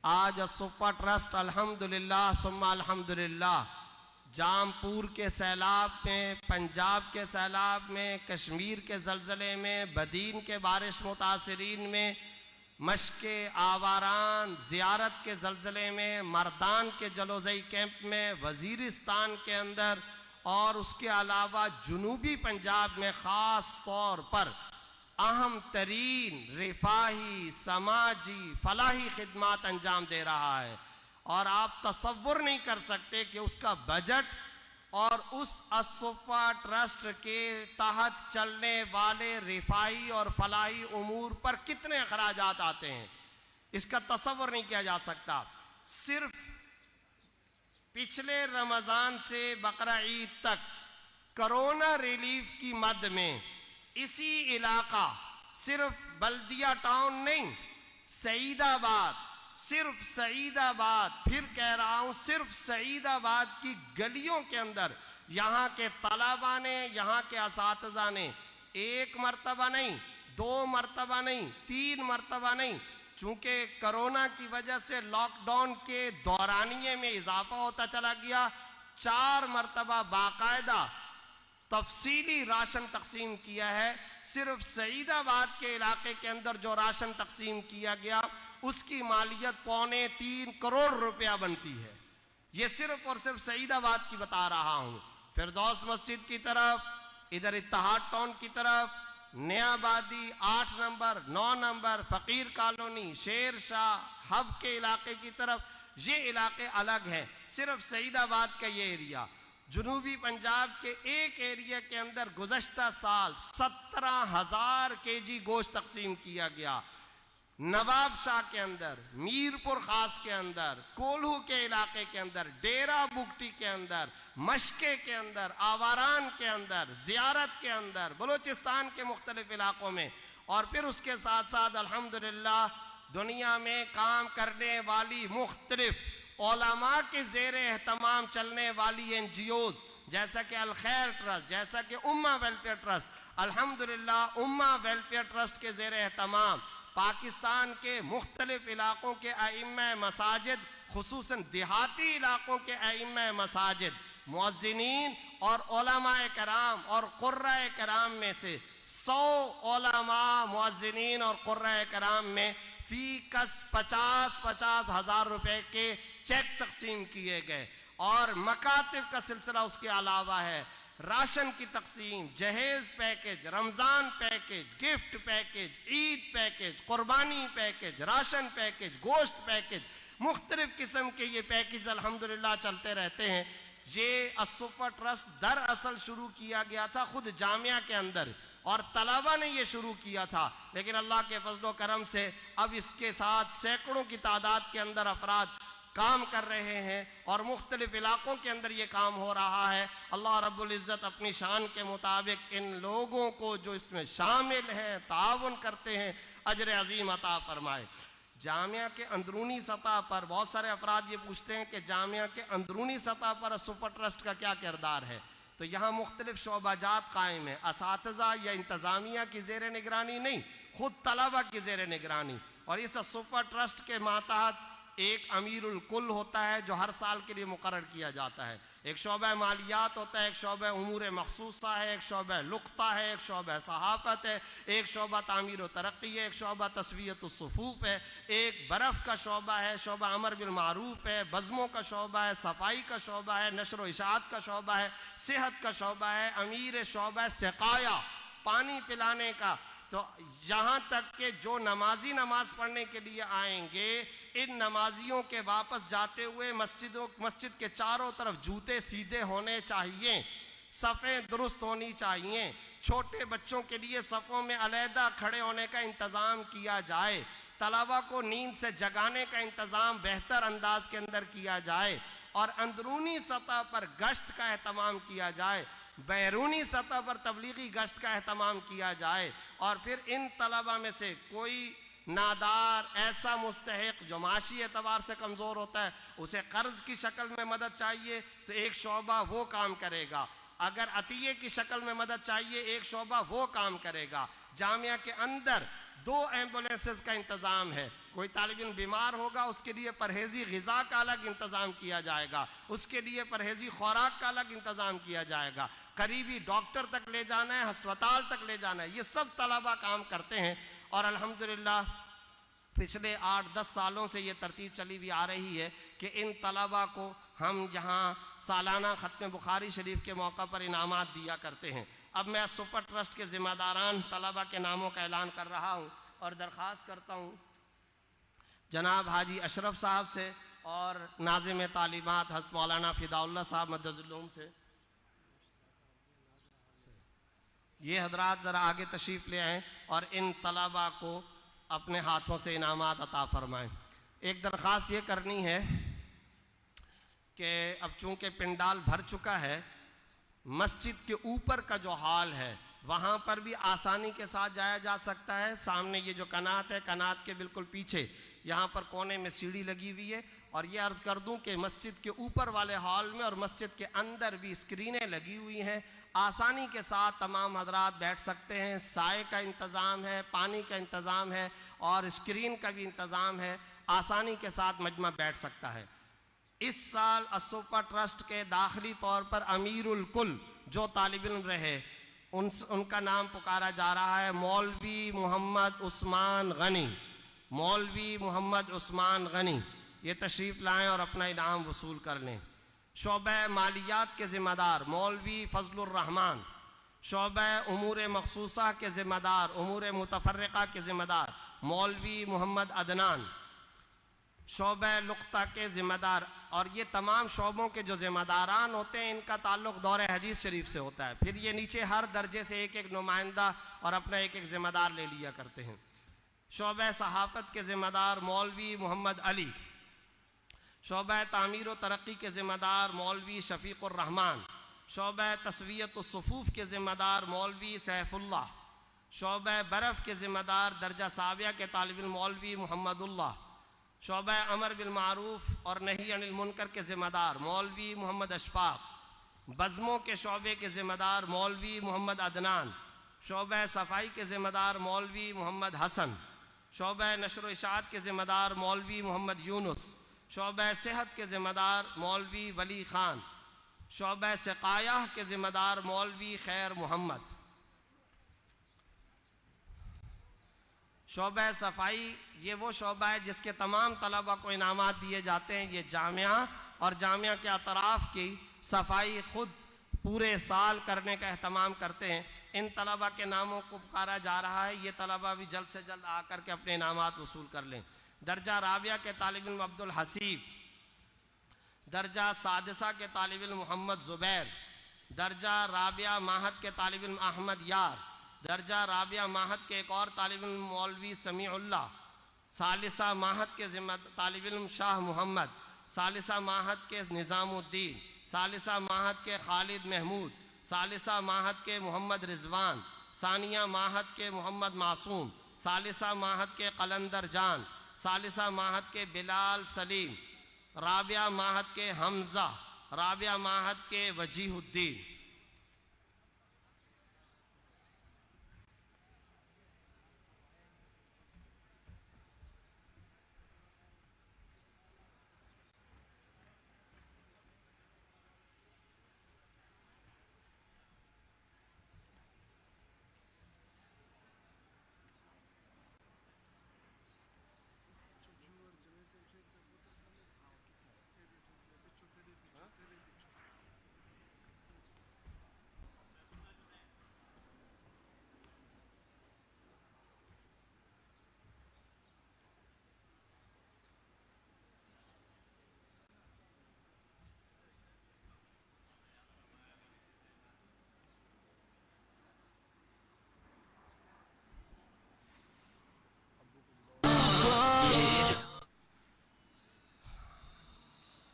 آج الصفہ ٹرسٹ الحمدللہ ثم الحمدللہ جامپور کے سیلاب میں، پنجاب کے سیلاب میں، کشمیر کے زلزلے میں، بدین کے بارش متاثرین میں، مشق آواران زیارت کے زلزلے میں، مردان کے جلوزئی کیمپ میں، وزیرستان کے اندر، اور اس کے علاوہ جنوبی پنجاب میں خاص طور پر اہم ترین رفاہی، سماجی، فلاحی خدمات انجام دے رہا ہے، اور آپ تصور نہیں کر سکتے کہ اس کا بجٹ اور اس الصفہ ٹرسٹ کے تحت چلنے والے رفاہی اور فلاحی امور پر کتنے اخراجات آتے ہیں، اس کا تصور نہیں کیا جا سکتا۔ صرف پچھلے رمضان سے بقرہ عید تک کرونا ریلیف کی مد میں اسی علاقہ، صرف بلدیہ ٹاؤن نہیں، سعید آباد، صرف سعید آباد، پھر کہہ رہا ہوں صرف سعید آباد کی گلیوں کے اندر یہاں کے طلباء نے، یہاں کے اساتذہ نے ایک مرتبہ نہیں، 2 مرتبہ نہیں، 3 مرتبہ نہیں، چونکہ کرونا کی وجہ سے لاک ڈاؤن کے دورانیے میں اضافہ ہوتا چلا گیا، 4 مرتبہ باقاعدہ تفصیلی راشن تقسیم کیا ہے، صرف سعید آباد کے علاقے کے اندر جو راشن تقسیم کیا گیا اس کی مالیت 2.25 کروڑ روپیہ بنتی ہے. یہ صرف اور صرف سعید آباد کی بتا رہا ہوں. فردوس مسجد کی طرف، ادھر اتحاد ٹاؤن کی طرف، نیا آبادی 8 نمبر 9 نمبر فقیر کالونی، شیر شاہ ہب کے علاقے کی طرف، یہ علاقے الگ ہیں. صرف سعید آباد کا یہ ایریا، جنوبی پنجاب کے ایک ایریا کے اندر گزشتہ سال 17,000 kg گوشت تقسیم کیا گیا. نواب شاہ کے اندر، میرپور خاص کے اندر، کولہو کے علاقے کے اندر، ڈیرہ بگٹی کے اندر، مشکے کے اندر، آواران کے اندر، زیارت کے اندر، بلوچستان کے مختلف علاقوں میں، اور پھر اس کے ساتھ ساتھ الحمدللہ دنیا میں کام کرنے والی مختلف علماء کے زیر اہتمام چلنے والی NGOs جیسا کہ الخیر ٹرسٹ، جیسا کہ امہ ویلفیئر ٹرسٹ. الحمدللہ امہ ویلفیئر ٹرسٹ کے زیر اہتمام پاکستان کے مختلف علاقوں کے ائمہ مساجد، خصوصاً دیہاتی علاقوں کے ائمہ مساجد، مؤذنین اور علماء کرام اور قرۂ کرام میں سے 100 علماء، مؤذنین اور قرۂ کرام میں فی کس 50 ہزار روپے کے چیک تقسیم کیے گئے. اور مکاتب کا سلسلہ اس کے علاوہ ہے. راشن کی تقسیم، جہیز پیکج، رمضان پیکج، گفٹ پیکج، عید پیکج، قربانی پیکج، راشن پیکج، گوشت پیکج، مختلف قسم کے یہ پیکج الحمدللہ چلتے رہتے ہیں. یہ الصفہ ٹرسٹ دراصل شروع کیا گیا تھا خود جامعہ کے اندر، اور طلبہ نے یہ شروع کیا تھا، لیکن اللہ کے فضل و کرم سے اب اس کے ساتھ سینکڑوں کی تعداد کے اندر افراد کام کر رہے ہیں اور مختلف علاقوں کے اندر یہ کام ہو رہا ہے. اللہ رب العزت اپنی شان کے مطابق ان لوگوں کو جو اس میں شامل ہیں، تعاون کرتے ہیں، اجر عظیم عطا فرمائے. جامعہ کے اندرونی سطح پر بہت سارے افراد یہ پوچھتے ہیں کہ جامعہ کے اندرونی سطح پر الصفہ ٹرسٹ کا کیا کردار ہے. تو یہاں مختلف شعبہ جات قائم ہیں، اساتذہ یا انتظامیہ کی زیر نگرانی نہیں، خود طلبہ کی زیر نگرانی. اور اس الصفہ ٹرسٹ کے ماتحت ایک امیر الکل ہوتا ہے جو ہر سال کے لیے مقرر کیا جاتا ہے. ایک شعبہ مالیات ہوتا ہے، ایک شعبہ امور مخصوصہ ہے، ایک شعبہ لقطہ ہے، ایک شعبہ صحافت ہے، ایک شعبہ تعمیر و ترقی ہے، ایک شعبہ تسویت الصفوف ہے، ایک برف کا شعبہ ہے، شعبہ امر بالمعروف ہے، بزموں کا شعبہ ہے، صفائی کا شعبہ ہے، نشر و اشاعت کا شعبہ ہے، صحت کا شعبہ ہے، امیر شعبہ سقایا، پانی پلانے کا. تو یہاں تک کہ جو نمازی نماز پڑھنے کے لیے آئیں گے، ان نمازیوں کے واپس جاتے ہوئے مسجد کے چاروں طرف جوتے سیدھے ہونے چاہیے، صفیں درست ہونی چاہیے. چھوٹے بچوں کے لیے صفوں میں علیحدہ کھڑے ہونے کا انتظام کیا جائے. طلبہ کو نیند سے جگانے کا انتظام بہتر انداز کے اندر کیا جائے. اور اندرونی سطح پر گشت کا اہتمام کیا جائے، بیرونی سطح پر تبلیغی گشت کا اہتمام کیا جائے. اور پھر ان طلبہ میں سے کوئی نادار ایسا مستحق جو معاشی اعتبار سے کمزور ہوتا ہے، اسے قرض کی شکل میں مدد چاہیے تو ایک شعبہ وہ کام کرے گا. اگر عطیے کی شکل میں مدد چاہیے ایک شعبہ وہ کام کرے گا. جامعہ کے اندر 2 ایمبولینسز کا انتظام ہے. کوئی طالب علم بیمار ہوگا اس کے لیے پرہیزی غذا کا الگ انتظام کیا جائے گا، اس کے لیے پرہیزی خوراک کا الگ انتظام کیا جائے گا. قریبی ڈاکٹر تک لے جانا ہے، ہسپتال تک لے جانا ہے، یہ سب طلبہ کام کرتے ہیں. اور الحمدللہ پچھلے 8-10 سالوں سے یہ ترتیب چلی بھی آ رہی ہے کہ ان طلبہ کو ہم یہاں سالانہ ختم بخاری شریف کے موقع پر انعامات دیا کرتے ہیں. اب میں الصفہ ٹرسٹ کے ذمہ داران طلبہ کے ناموں کا اعلان کر رہا ہوں اور درخواست کرتا ہوں جناب حاجی اشرف صاحب سے اور ناظم تعلیمات حضرت مولانا فداء اللہ صاحب مدد العلوم سے. یہ حضرات ذرا آگے تشریف لے آئیں اور ان طلبہ کو اپنے ہاتھوں سے انعامات عطا فرمائیں. ایک درخواست یہ کرنی ہے کہ اب چونکہ پنڈال بھر چکا ہے، مسجد کے اوپر کا جو ہال ہے وہاں پر بھی آسانی کے ساتھ جایا جا سکتا ہے. سامنے یہ جو کنات ہے، کنات کے بالکل پیچھے یہاں پر کونے میں سیڑھی لگی ہوئی ہے. اور یہ عرض کر دوں کہ مسجد کے اوپر والے ہال میں اور مسجد کے اندر بھی اسکرینیں لگی ہوئی ہیں، آسانی کے ساتھ تمام حضرات بیٹھ سکتے ہیں. سائے کا انتظام ہے، پانی کا انتظام ہے اور اسکرین کا بھی انتظام ہے، آسانی کے ساتھ مجمع بیٹھ سکتا ہے. اس سال الصفہ ٹرسٹ کے داخلی طور پر امیر الکل جو طالب علم رہے ان کا نام پکارا جا رہا ہے مولوی محمد عثمان غنی. مولوی محمد عثمان غنی یہ تشریف لائیں اور اپنا انعام وصول کر لیں. شعبہ مالیات کے ذمہ دار مولوی فضل الرحمان. شعبہ امور مخصوصہ کے ذمہ دار امور متفرقہ کے ذمہ دار مولوی محمد عدنان. شعبہ لقطہ کے ذمہ دار، اور یہ تمام شعبوں کے جو ذمہ داران ہوتے ہیں ان کا تعلق دور حدیث شریف سے ہوتا ہے. پھر یہ نیچے ہر درجے سے ایک ایک نمائندہ اور اپنا ایک ایک ذمہ دار لے لیا کرتے ہیں. شعبہ صحافت کے ذمہ دار مولوی محمد علی. شعبہ تعمیر و ترقی کے ذمہ دار مولوی شفیق الرحمان. شعبہ تسویت الصفوف کے ذمہ دار مولوی سیف اللہ. شعبہ برف کے ذمہ دار درجہ ثانویہ کے طالب علم مولوی محمد اللہ. شعبہ امر بالمعروف اور نہی عن المنکر کے ذمہ دار مولوی محمد اشفاق. بزموں کے شعبے کے ذمہ دار مولوی محمد عدنان. شعبہ صفائی کے ذمہ دار مولوی محمد حسن. شعبہ نشر و اشاعت کے ذمہ دار مولوی محمد یونس. شعبہ صحت کے ذمہ دار مولوی ولی خان. شعبہ سقایہ کے ذمہ دار مولوی خیر محمد. شعبہ صفائی یہ وہ شعبہ ہے جس کے تمام طلبہ کو انعامات دیے جاتے ہیں. یہ جامعہ اور جامعہ کے اطراف کی صفائی خود پورے سال کرنے کا اہتمام کرتے ہیں. ان طلبہ کے ناموں کو پکارا جا رہا ہے. یہ طلبہ بھی جلد سے جلد آ کر کے اپنے انعامات وصول کر لیں. درجہ رابعہ کے طالب علم عبد الحسیب. درجہ سادسہ کے طالب علم محمد زبیر. درجہ رابعہ ماہد کے طالب علم احمد یار. درجہ رابعہ ماہد کے ایک اور طالب علم مولوی سمیع اللہ. ثالثہ ماہد کے طالب علم شاہ محمد. ثالثہ ماہد کے نظام الدین. ثالثہ ماہد کے خالد محمود. ثالثہ ماہد کے محمد رضوان. ثانیہ ماہد کے محمد معصوم. ثالثہ ماہد کے قلندر جان. ثالثہ ماہد کے بلال سلیم. رابعہ ماہد کے حمزہ. رابعہ ماہد کے وجیہ الدین.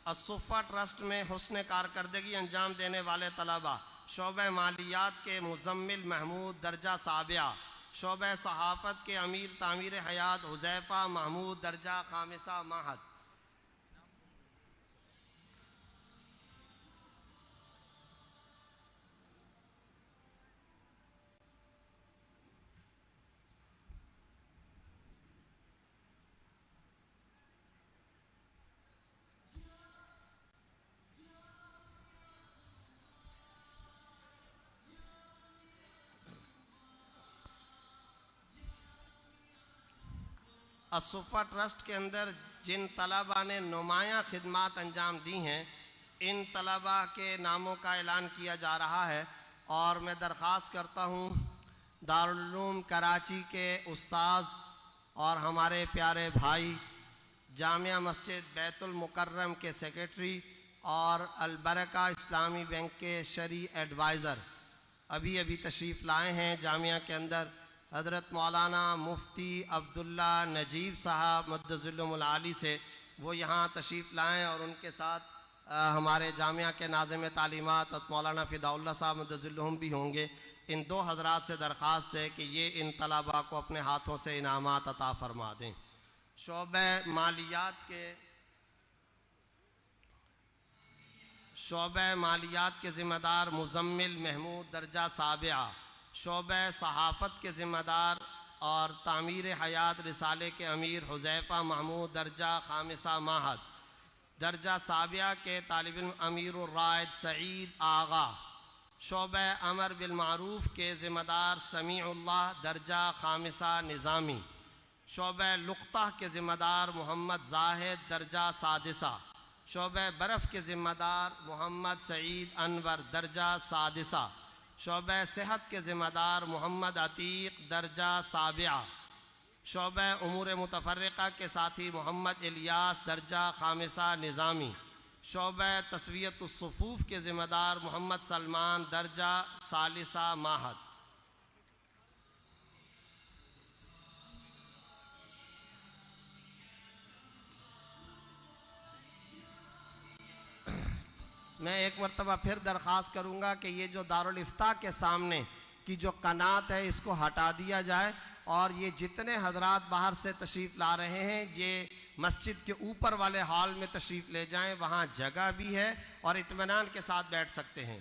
الصفہ ٹرسٹ میں حسن کارکردگی انجام دینے والے طلبہ. شعبہ مالیات کے مزمل محمود درجہ سابعہ. شعبہ صحافت کے امیر تعمیر حیات حذیفہ محمود درجہ خامسہ ماہد. الصفہ ٹرسٹ کے اندر جن طلبہ نے نمایاں خدمات انجام دی ہیں ان طلبہ کے ناموں کا اعلان کیا جا رہا ہے. اور میں درخواست کرتا ہوں دارالعلوم کراچی کے استاذ اور ہمارے پیارے بھائی، جامعہ مسجد بیت المکرم کے سیکریٹری اور البرکہ اسلامی بینک کے شرعی ایڈوائزر ابھی تشریف لائے ہیں جامعہ کے اندر. حضرت مولانا مفتی عبداللہ نجیب صاحب مدظلہم العالی سے وہ یہاں تشریف لائیں اور ان کے ساتھ ہمارے جامعہ کے ناظم تعلیمات مولانا فداء اللہ صاحب مدظلہم بھی ہوں گے. ان دو حضرات سے درخواست ہے کہ یہ ان طلباء کو اپنے ہاتھوں سے انعامات عطا فرما دیں. شعبہ مالیات کے ذمہ دار مزمل محمود درجہ سابعہ. شعبہ صحافت کے ذمہ دار اور تعمیر حیات رسالے کے امیر حذیفہ محمود درجہ خامسہ ماہد. درجہ سابعہ کے طالب علم امیر الرائد سعید آغا. شعبہ امر بالمعروف کے ذمہ دار سمیع اللہ درجہ خامسہ نظامی، شعبہ لقطہ کے ذمہ دار محمد زاہد درجہ سادسہ، شعبہ برف کے ذمہ دار محمد سعید انور درجہ سادسہ، شعبہ صحت کے ذمہ دار محمد عتیق درجہ سابعہ، شعبہ امور متفرقہ کے ساتھی محمد الیاس درجہ خامسہ نظامی، شعبہ تسویت الصفوف کے ذمہ دار محمد سلمان درجہ ثالثہ معہد۔ میں ایک مرتبہ پھر درخواست کروں گا کہ یہ جو دارالافتاء کے سامنے کی جو قنات ہے اس کو ہٹا دیا جائے، اور یہ جتنے حضرات باہر سے تشریف لا رہے ہیں یہ مسجد کے اوپر والے ہال میں تشریف لے جائیں، وہاں جگہ بھی ہے اور اطمینان کے ساتھ بیٹھ سکتے ہیں۔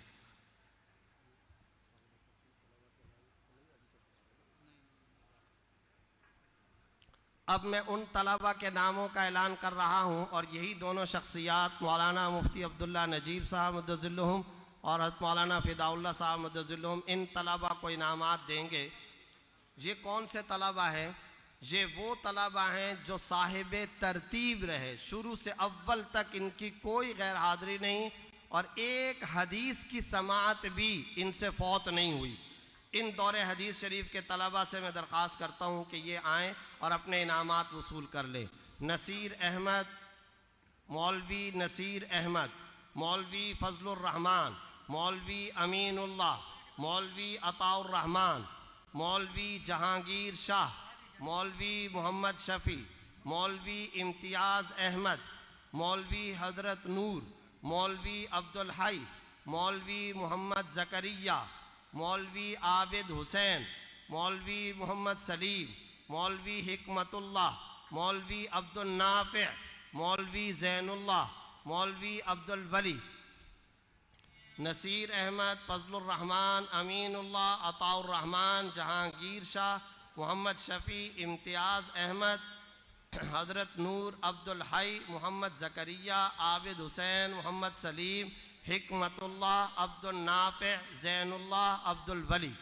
اب میں ان طلبہ کے ناموں کا اعلان کر رہا ہوں، اور یہی دونوں شخصیات مولانا مفتی عبداللہ نجیب صاحب مدظلہم اور حضرت مولانا فداء اللہ صاحب مدظلہم ان طلبہ کو انعامات دیں گے۔ یہ کون سے طلبہ ہیں؟ یہ وہ طلبہ ہیں جو صاحب ترتیب رہے، شروع سے اول تک ان کی کوئی غیر حاضری نہیں، اور ایک حدیث کی سماعت بھی ان سے فوت نہیں ہوئی۔ ان دور حدیث شریف کے طلبہ سے میں درخواست کرتا ہوں کہ یہ آئیں اور اپنے انعامات وصول کر لیں۔ نصیر احمد، مولوی نصیر احمد، مولوی فضل الرحمن، مولوی امین اللہ، مولوی عطاء الرحمن، مولوی جہانگیر شاہ، مولوی محمد شفیع، مولوی امتیاز احمد، مولوی حضرت نور، مولوی عبدالحی، مولوی محمد زکریا، مولوی عابد حسین، مولوی محمد سلیم، مولوی حکمت اللہ، مولوی عبد النافع، مولوی زین اللہ، مولوی عبد الولی، نصیر احمد، فضل الرحمن، امین اللہ، عطاء الرحمن، جہانگیر شاہ، محمد شفیع، امتیاز احمد، حضرت نور، عبدالحی، محمد زکریا، عابد حسین، محمد سلیم، حکمت اللہ، عبد النافع، زین اللہ، عبد الولی۔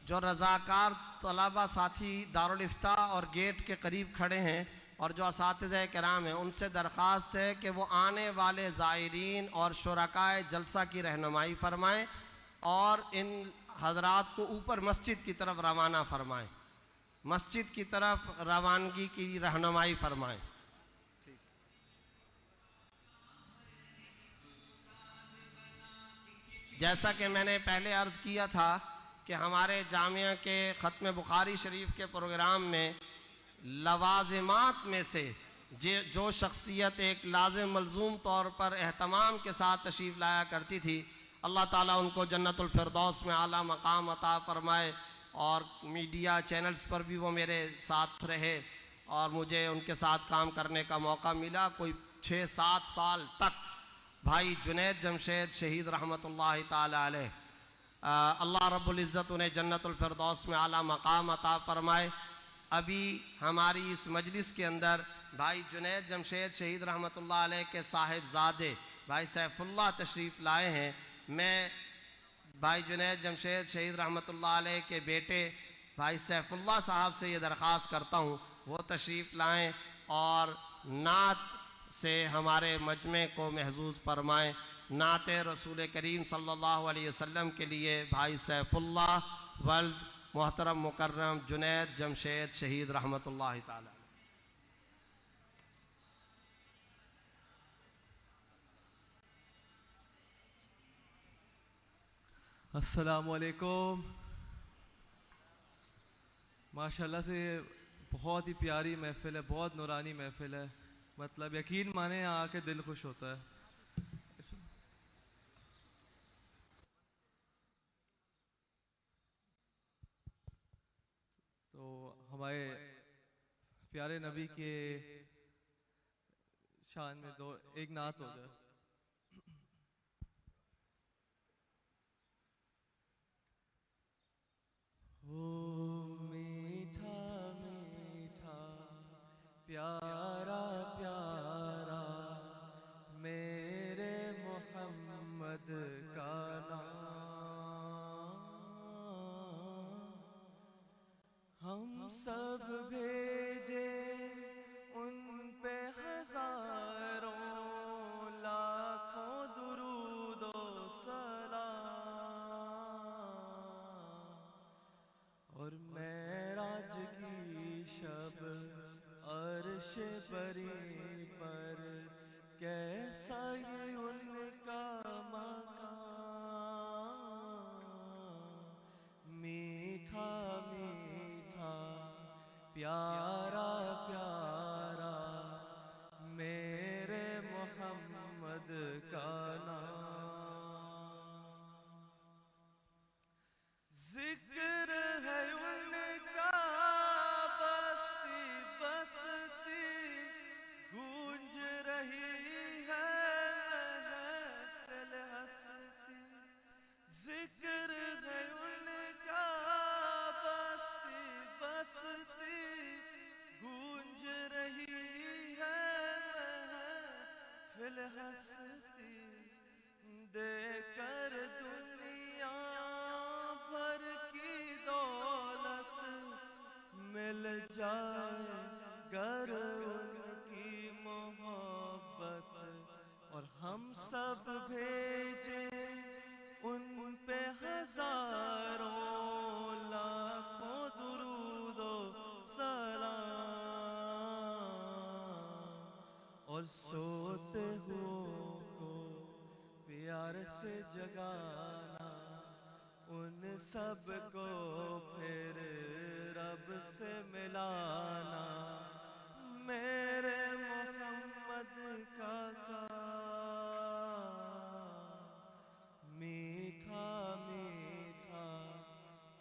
جو رضاکار طلبہ ساتھی دارالافتاء اور گیٹ کے قریب کھڑے ہیں اور جو اساتذہ کرام ہیں، ان سے درخواست ہے کہ وہ آنے والے زائرین اور شرکائے جلسہ کی رہنمائی فرمائیں اور ان حضرات کو اوپر مسجد کی طرف روانہ فرمائیں، مسجد کی طرف روانگی کی رہنمائی فرمائیں۔ جیسا کہ میں نے پہلے عرض کیا تھا کہ ہمارے جامعہ کے ختم بخاری شریف کے پروگرام میں لوازمات میں سے جو شخصیت ایک لازم ملزوم طور پر اہتمام کے ساتھ تشریف لایا کرتی تھی، اللہ تعالیٰ ان کو جنت الفردوس میں اعلیٰ مقام عطا فرمائے، اور میڈیا چینلز پر بھی وہ میرے ساتھ رہے اور مجھے ان کے ساتھ کام کرنے کا موقع ملا۔ کوئی 6-7 سال تک بھائی جنید جمشید شہید رحمۃ اللہ تعالی علیہ، اللہ رب العزت انہیں جنت الفردوس میں اعلیٰ مقام عطا فرمائے۔ ابھی ہماری اس مجلس کے اندر بھائی جنید جمشید شہید رحمۃ اللہ علیہ کے صاحبزادے بھائی سیف اللہ تشریف لائے ہیں۔ میں بھائی جنید جمشید شہید رحمۃ اللہ علیہ کے بیٹے بھائی سیف اللہ صاحب سے یہ درخواست کرتا ہوں وہ تشریف لائیں اور نعت سے ہمارے مجمع کو محظوظ فرمائیں۔ نعت رسول کریم صلی اللہ علیہ وسلم کے لیے بھائی سیف اللہ ولد محترم مکرم جنید جمشید شہید رحمۃ اللہ تعالی۔ السلام علیکم۔ ماشاءاللہ سے بہت ہی پیاری محفل ہے، بہت نورانی محفل ہے، مطلب یقین مانیں آ کے دل خوش ہوتا ہے۔ تو ہمارے پیارے نبی کے شان میں ایک نعت ہو جائے۔ میٹھا میٹھا پیارا پیارا میرے محمد کا نام، ہم سب بھیجے ان پہ ہزاروں لاکھوں درود و سلام، اور معراج کی شب عرش بری پر کیسا یہ ان کا مقام، میٹھا میٹھا پیارا پیارا میرے محمد کا نام، ذکر ہے ان کا بستی بستی گونج رہی ہے محفل ہستی، ذکر ہے ان کا بستی بستی گونج رہی ہے محفل ہستی، دے کر دنیا بھر کی دولت مل جائے گر ان کی محبت، اور ہم سب بھیجے ان پہ ہزاروں لاکھوں درود و سلام، اور سوتے ہو کو پیار سے جگانا، ان سب کو پھر رب سے ملانا، میرے محمد کا کام، میٹھا میٹھا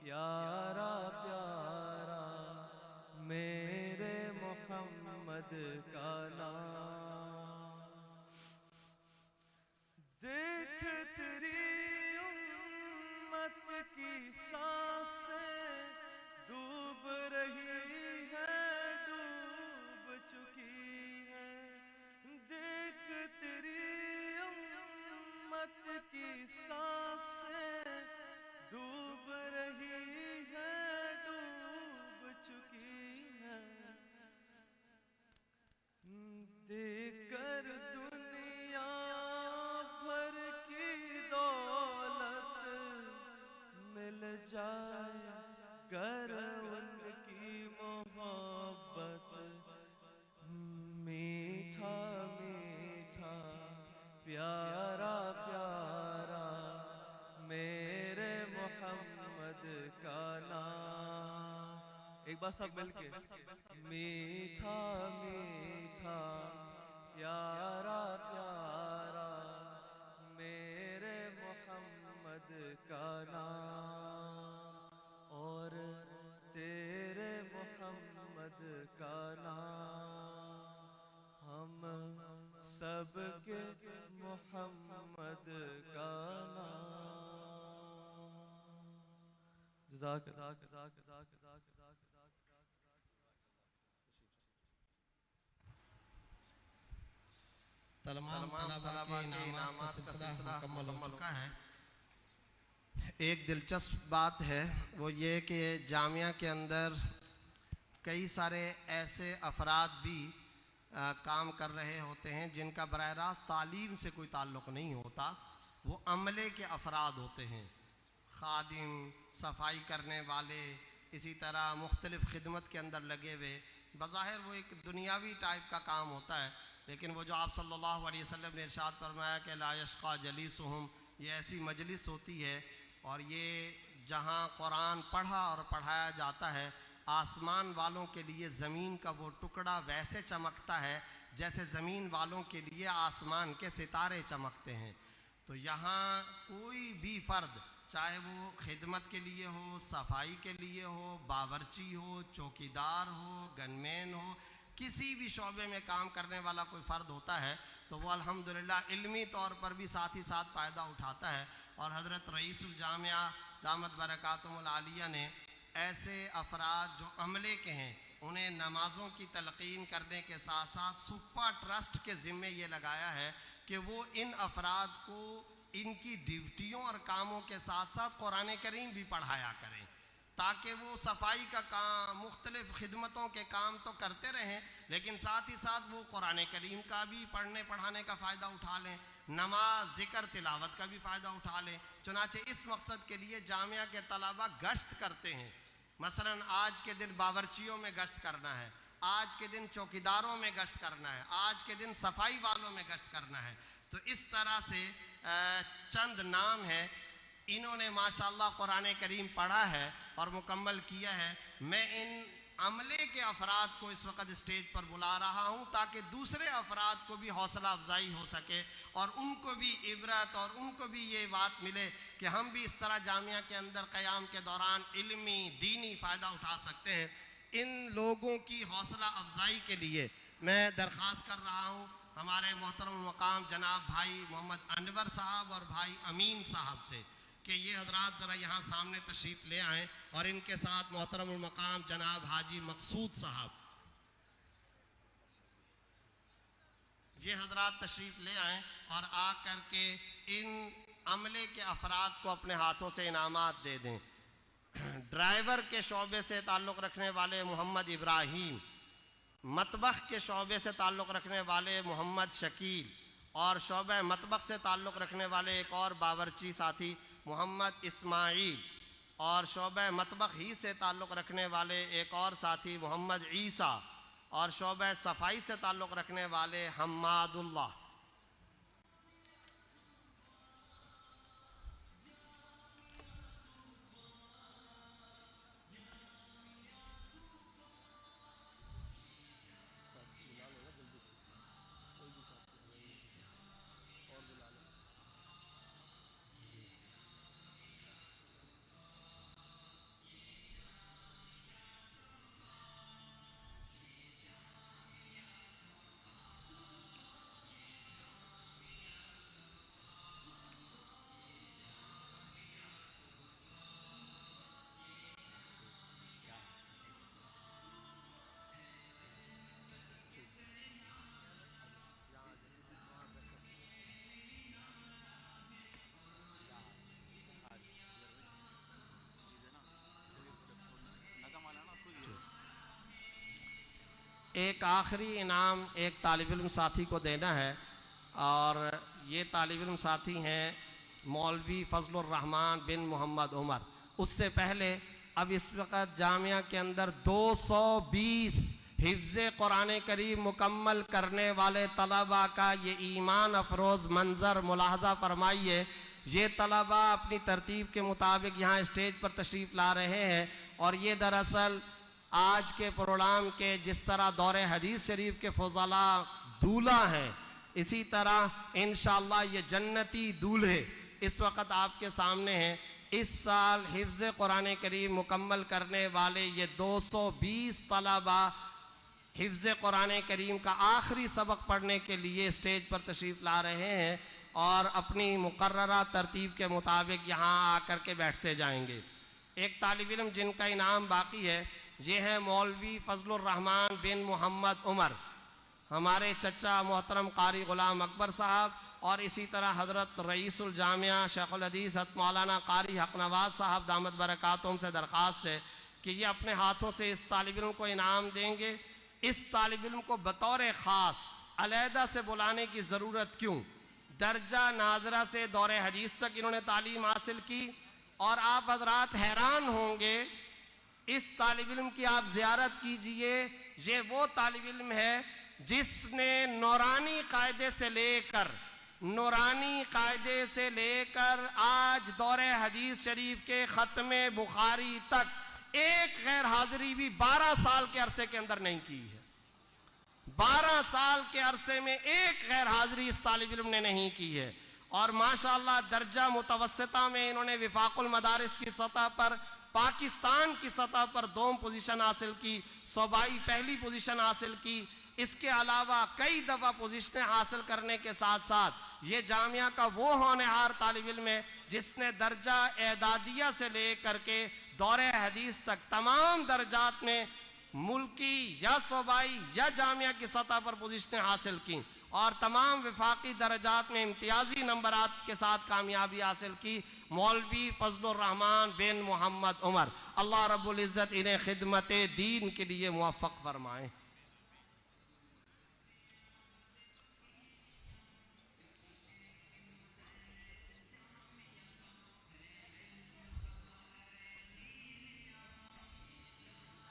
پیارا پیارا میرے محمد کا نام، دیکھ تیری امت کی سانسیں ڈوب رہی ہے ڈوب چکی ہے، دیکھ تیری امت کی سانسیں ڈوب رہی ہے ڈوب چکی ہے، دے کر دنیا بھر کی دولت مل جائے گر ان کی محبت، میٹھا میٹھا پیارا پیارا میرے محمد کا نام، ایک بار سب مل کے، میٹھا میٹھا پیارا پیارا میرے محمد کا نام، اور تیرے محمد کا نام، ہم سب کے محمد کا نام، جزاک تمام طلباء کے انعامات کا سلسلہ مکمل ہو چکا ہے۔ ایک دلچسپ بات ہے وہ یہ کہ جامعہ کے اندر کئی سارے ایسے افراد بھی کام کر رہے ہوتے ہیں جن کا براہ راست تعلیم سے کوئی تعلق نہیں ہوتا، وہ عملے کے افراد ہوتے ہیں، خادم، صفائی کرنے والے، اسی طرح مختلف خدمت کے اندر لگے ہوئے، بظاہر وہ ایک دنیاوی ٹائپ کا کام ہوتا ہے، لیکن وہ جو آپ صلی اللہ علیہ وسلم نے ارشاد فرمایا کہ لا یشقی جلیسہم، یہ ایسی مجلس ہوتی ہے، اور یہ جہاں قرآن پڑھا اور پڑھایا جاتا ہے، آسمان والوں کے لیے زمین کا وہ ٹکڑا ویسے چمکتا ہے جیسے زمین والوں کے لیے آسمان کے ستارے چمکتے ہیں۔ تو یہاں کوئی بھی فرد، چاہے وہ خدمت کے لیے ہو، صفائی کے لیے ہو، باورچی ہو، چوکیدار ہو، گن مین ہو، کسی بھی شعبے میں کام کرنے والا کوئی فرد ہوتا ہے تو وہ الحمدللہ علمی طور پر بھی ساتھ ہی ساتھ فائدہ اٹھاتا ہے۔ اور حضرت رئیس الجامعہ دامت برکاتہم العالیہ نے ایسے افراد جو عملے کے ہیں انہیں نمازوں کی تلقین کرنے کے ساتھ ساتھ صفہ ٹرسٹ کے ذمے یہ لگایا ہے کہ وہ ان افراد کو ان کی ڈیوٹیوں اور کاموں کے ساتھ ساتھ قرآن کریم بھی پڑھایا کریں، تاکہ وہ صفائی کا کام، مختلف خدمتوں کے کام تو کرتے رہیں لیکن ساتھ ہی ساتھ وہ قرآن کریم کا بھی پڑھنے پڑھانے کا فائدہ اٹھا لیں، نماز، ذکر، تلاوت کا بھی فائدہ اٹھا لیں۔ چنانچہ اس مقصد کے لیے جامعہ کے طلباء گشت کرتے ہیں، مثلا آج کے دن باورچیوں میں گشت کرنا ہے، آج کے دن چوکیداروں میں گشت کرنا ہے، آج کے دن صفائی والوں میں گشت کرنا ہے۔ تو اس طرح سے چند نام ہیں، انہوں نے ماشاءاللہ قرآن کریم پڑھا ہے اور مکمل کیا ہے۔ میں ان عملے کے افراد کو اس وقت اسٹیج پر بلا رہا ہوں تاکہ دوسرے افراد کو بھی حوصلہ افزائی ہو سکے اور ان کو بھی عبرت اور ان کو بھی یہ بات ملے کہ ہم بھی اس طرح جامعہ کے اندر قیام کے دوران علمی دینی فائدہ اٹھا سکتے ہیں۔ ان لوگوں کی حوصلہ افزائی کے لیے میں درخواست کر رہا ہوں ہمارے محترم مقام جناب بھائی محمد انور صاحب اور بھائی امین صاحب سے کہ یہ حضرات ذرا یہاں سامنے تشریف لے آئیں اور ان کے ساتھ محترم المقام جناب حاجی مقصود صاحب، یہ حضرات تشریف لے آئیں اور آ کر کے ان عملے کے افراد کو اپنے ہاتھوں سے انعامات دے دیں۔ ڈرائیور کے شعبے سے تعلق رکھنے والے محمد ابراہیم، مطبخ کے شعبے سے تعلق رکھنے والے محمد شکیل اور شعبہ مطبخ سے تعلق رکھنے والے ایک اور باورچی ساتھی محمد اسماعیل اور شعبہ مطبخ ہی سے تعلق رکھنے والے ایک اور ساتھی محمد عیسیٰ اور شعبہ صفائی سے تعلق رکھنے والے حماد اللہ۔ ایک آخری انعام ایک طالب علم ساتھی کو دینا ہے اور یہ طالب علم ساتھی ہیں مولوی فضل الرحمن بن محمد عمر۔ اس سے پہلے اب اس وقت جامعہ کے اندر 220 حفظ قرآن کریم مکمل کرنے والے طلباء کا یہ ایمان افروز منظر ملاحظہ فرمائیے۔ یہ طلباء اپنی ترتیب کے مطابق یہاں اسٹیج پر تشریف لا رہے ہیں اور یہ دراصل آج کے پروگرام کے جس طرح دور حدیث شریف کے فضلاء دولہا ہیں، اسی طرح انشاءاللہ یہ جنتی دولہے اس وقت آپ کے سامنے ہیں۔ اس سال حفظ قرآن کریم مکمل کرنے والے یہ 220 طلباء حفظ قرآن کریم کا آخری سبق پڑھنے کے لیے اسٹیج پر تشریف لا رہے ہیں اور اپنی مقررہ ترتیب کے مطابق یہاں آ کر کے بیٹھتے جائیں گے۔ ایک طالب علم جن کا انعام باقی ہے یہ ہے مولوی فضل الرحمن بن محمد عمر، ہمارے چچا محترم قاری غلام اکبر صاحب، اور اسی طرح حضرت رئیس الجامعہ شیخ الحدیث حضرت مولانا قاری حق نواز صاحب دامت برکاتہم سے درخواست ہے کہ یہ اپنے ہاتھوں سے اس طالب علم کو انعام دیں گے۔ اس طالب علم کو بطور خاص علیحدہ سے بلانے کی ضرورت کیوں؟ درجہ ناظرہ سے دور حدیث تک انہوں نے تعلیم حاصل کی اور آپ حضرات حیران ہوں گے، اس طالب علم کی آپ زیارت کیجئے، یہ وہ طالب علم ہے جس نے نورانی قاعدے سے لے کر آج دور حدیث شریف کے ختم بخاری تک ایک غیر حاضری بھی 12 سال کے عرصے کے اندر نہیں کی ہے۔ 12 سال کے عرصے میں ایک غیر حاضری اس طالب علم نے نہیں کی ہے اور ماشاءاللہ درجہ متوسطہ میں انہوں نے وفاق المدارس کی سطح پر، پاکستان کی سطح پر 2 پوزیشن حاصل کی، صوبائی پہلی پوزیشن حاصل کی۔ اس کے علاوہ کئی دفعہ پوزیشنیں حاصل کرنے کے ساتھ ساتھ یہ جامعہ کا وہ ہونہار طالب علم ہے جس نے درجہ اعدادیہ سے لے کر کے دور حدیث تک تمام درجات میں ملکی یا صوبائی یا جامعہ کی سطح پر پوزیشنیں حاصل کی اور تمام وفاقی درجات میں امتیازی نمبرات کے ساتھ کامیابی حاصل کی مولوی فضل الرحمن بن محمد عمر، اللہ رب العزت انہیں خدمت دین کے لیے موفق فرمائیں۔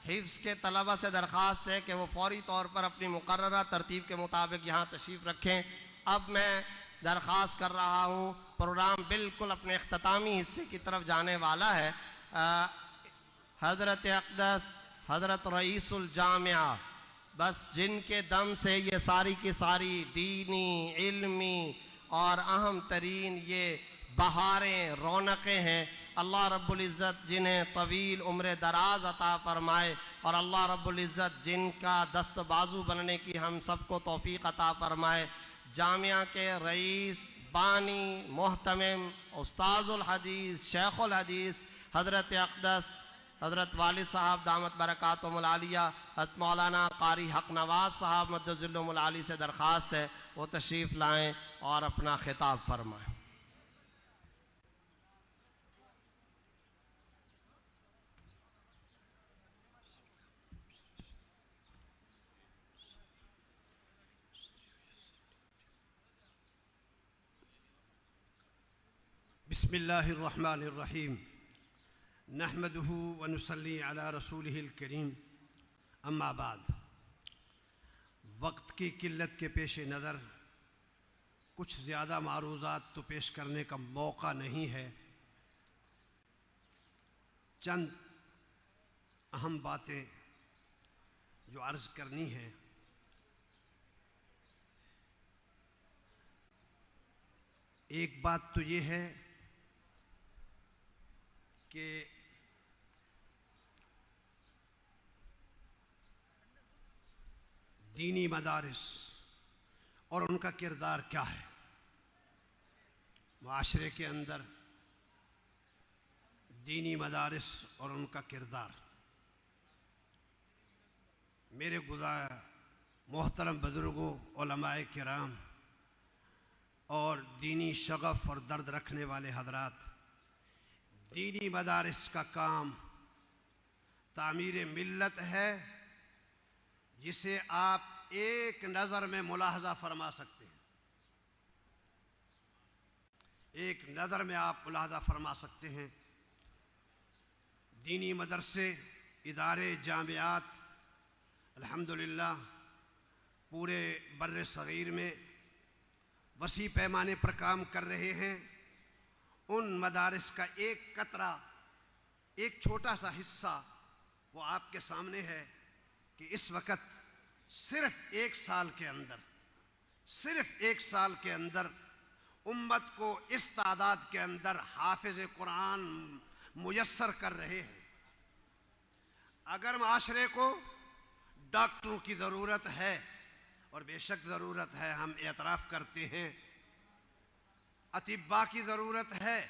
حفظ کے طلبہ سے درخواست ہے کہ وہ فوری طور پر اپنی مقررہ ترتیب کے مطابق یہاں تشریف رکھیں۔ اب میں درخواست کر رہا ہوں، پروگرام بالکل اپنے اختتامی حصے کی طرف جانے والا ہے۔ حضرت اقدس حضرت رئیس الجامعہ، بس جن کے دم سے یہ ساری کی ساری دینی، علمی اور اہم ترین یہ بہاریں، رونقیں ہیں، اللہ رب العزت جنہیں طویل عمر دراز عطا فرمائے اور اللہ رب العزت جن کا دست بازو بننے کی ہم سب کو توفیق عطا فرمائے۔ جامعہ کے رئیس، بانی، محتمم، استاذ الحدیث، شیخ الحدیث حضرت اقدس حضرت والد صاحب دامت برکاتہم العالیہ، حضرت مولانا قاری حق نواز صاحب مد ظلہم العالی سے درخواست ہے وہ تشریف لائیں اور اپنا خطاب فرمائیں۔ بسم اللہ الرحمن الرحیم، نحمدہ ونصلی علی رسولہ الکریم، اما بعد۔ وقت کی قلت کے پیش نظر کچھ زیادہ معروضات تو پیش کرنے کا موقع نہیں ہے، چند اہم باتیں جو عرض کرنی ہیں۔ ایک بات تو یہ ہے کہ دینی مدارس اور ان کا کردار کیا ہے معاشرے کے اندر، دینی مدارس اور ان کا کردار۔ میرے گزار محترم بزرگوں، علماء کرام اور دینی شغف اور درد رکھنے والے حضرات، دینی مدارس کا کام تعمیر ملت ہے جسے آپ ایک نظر میں ملاحظہ فرما سکتے ہیں، ایک نظر میں آپ ملاحظہ فرما سکتے ہیں۔ دینی مدرسے، ادارے، جامعات الحمدللہ پورے بر صغیر میں وسیع پیمانے پر کام کر رہے ہیں۔ ان مدارس کا ایک قطرہ، ایک چھوٹا سا حصہ وہ آپ کے سامنے ہے کہ اس وقت صرف ایک سال کے اندر امت کو اس تعداد کے اندر حافظ قرآن میسر کر رہے ہیں۔ اگر معاشرے کو ڈاکٹروں کی ضرورت ہے، اور بے شک ضرورت ہے، ہم اعتراف کرتے ہیں، اطباء کی ضرورت ہے،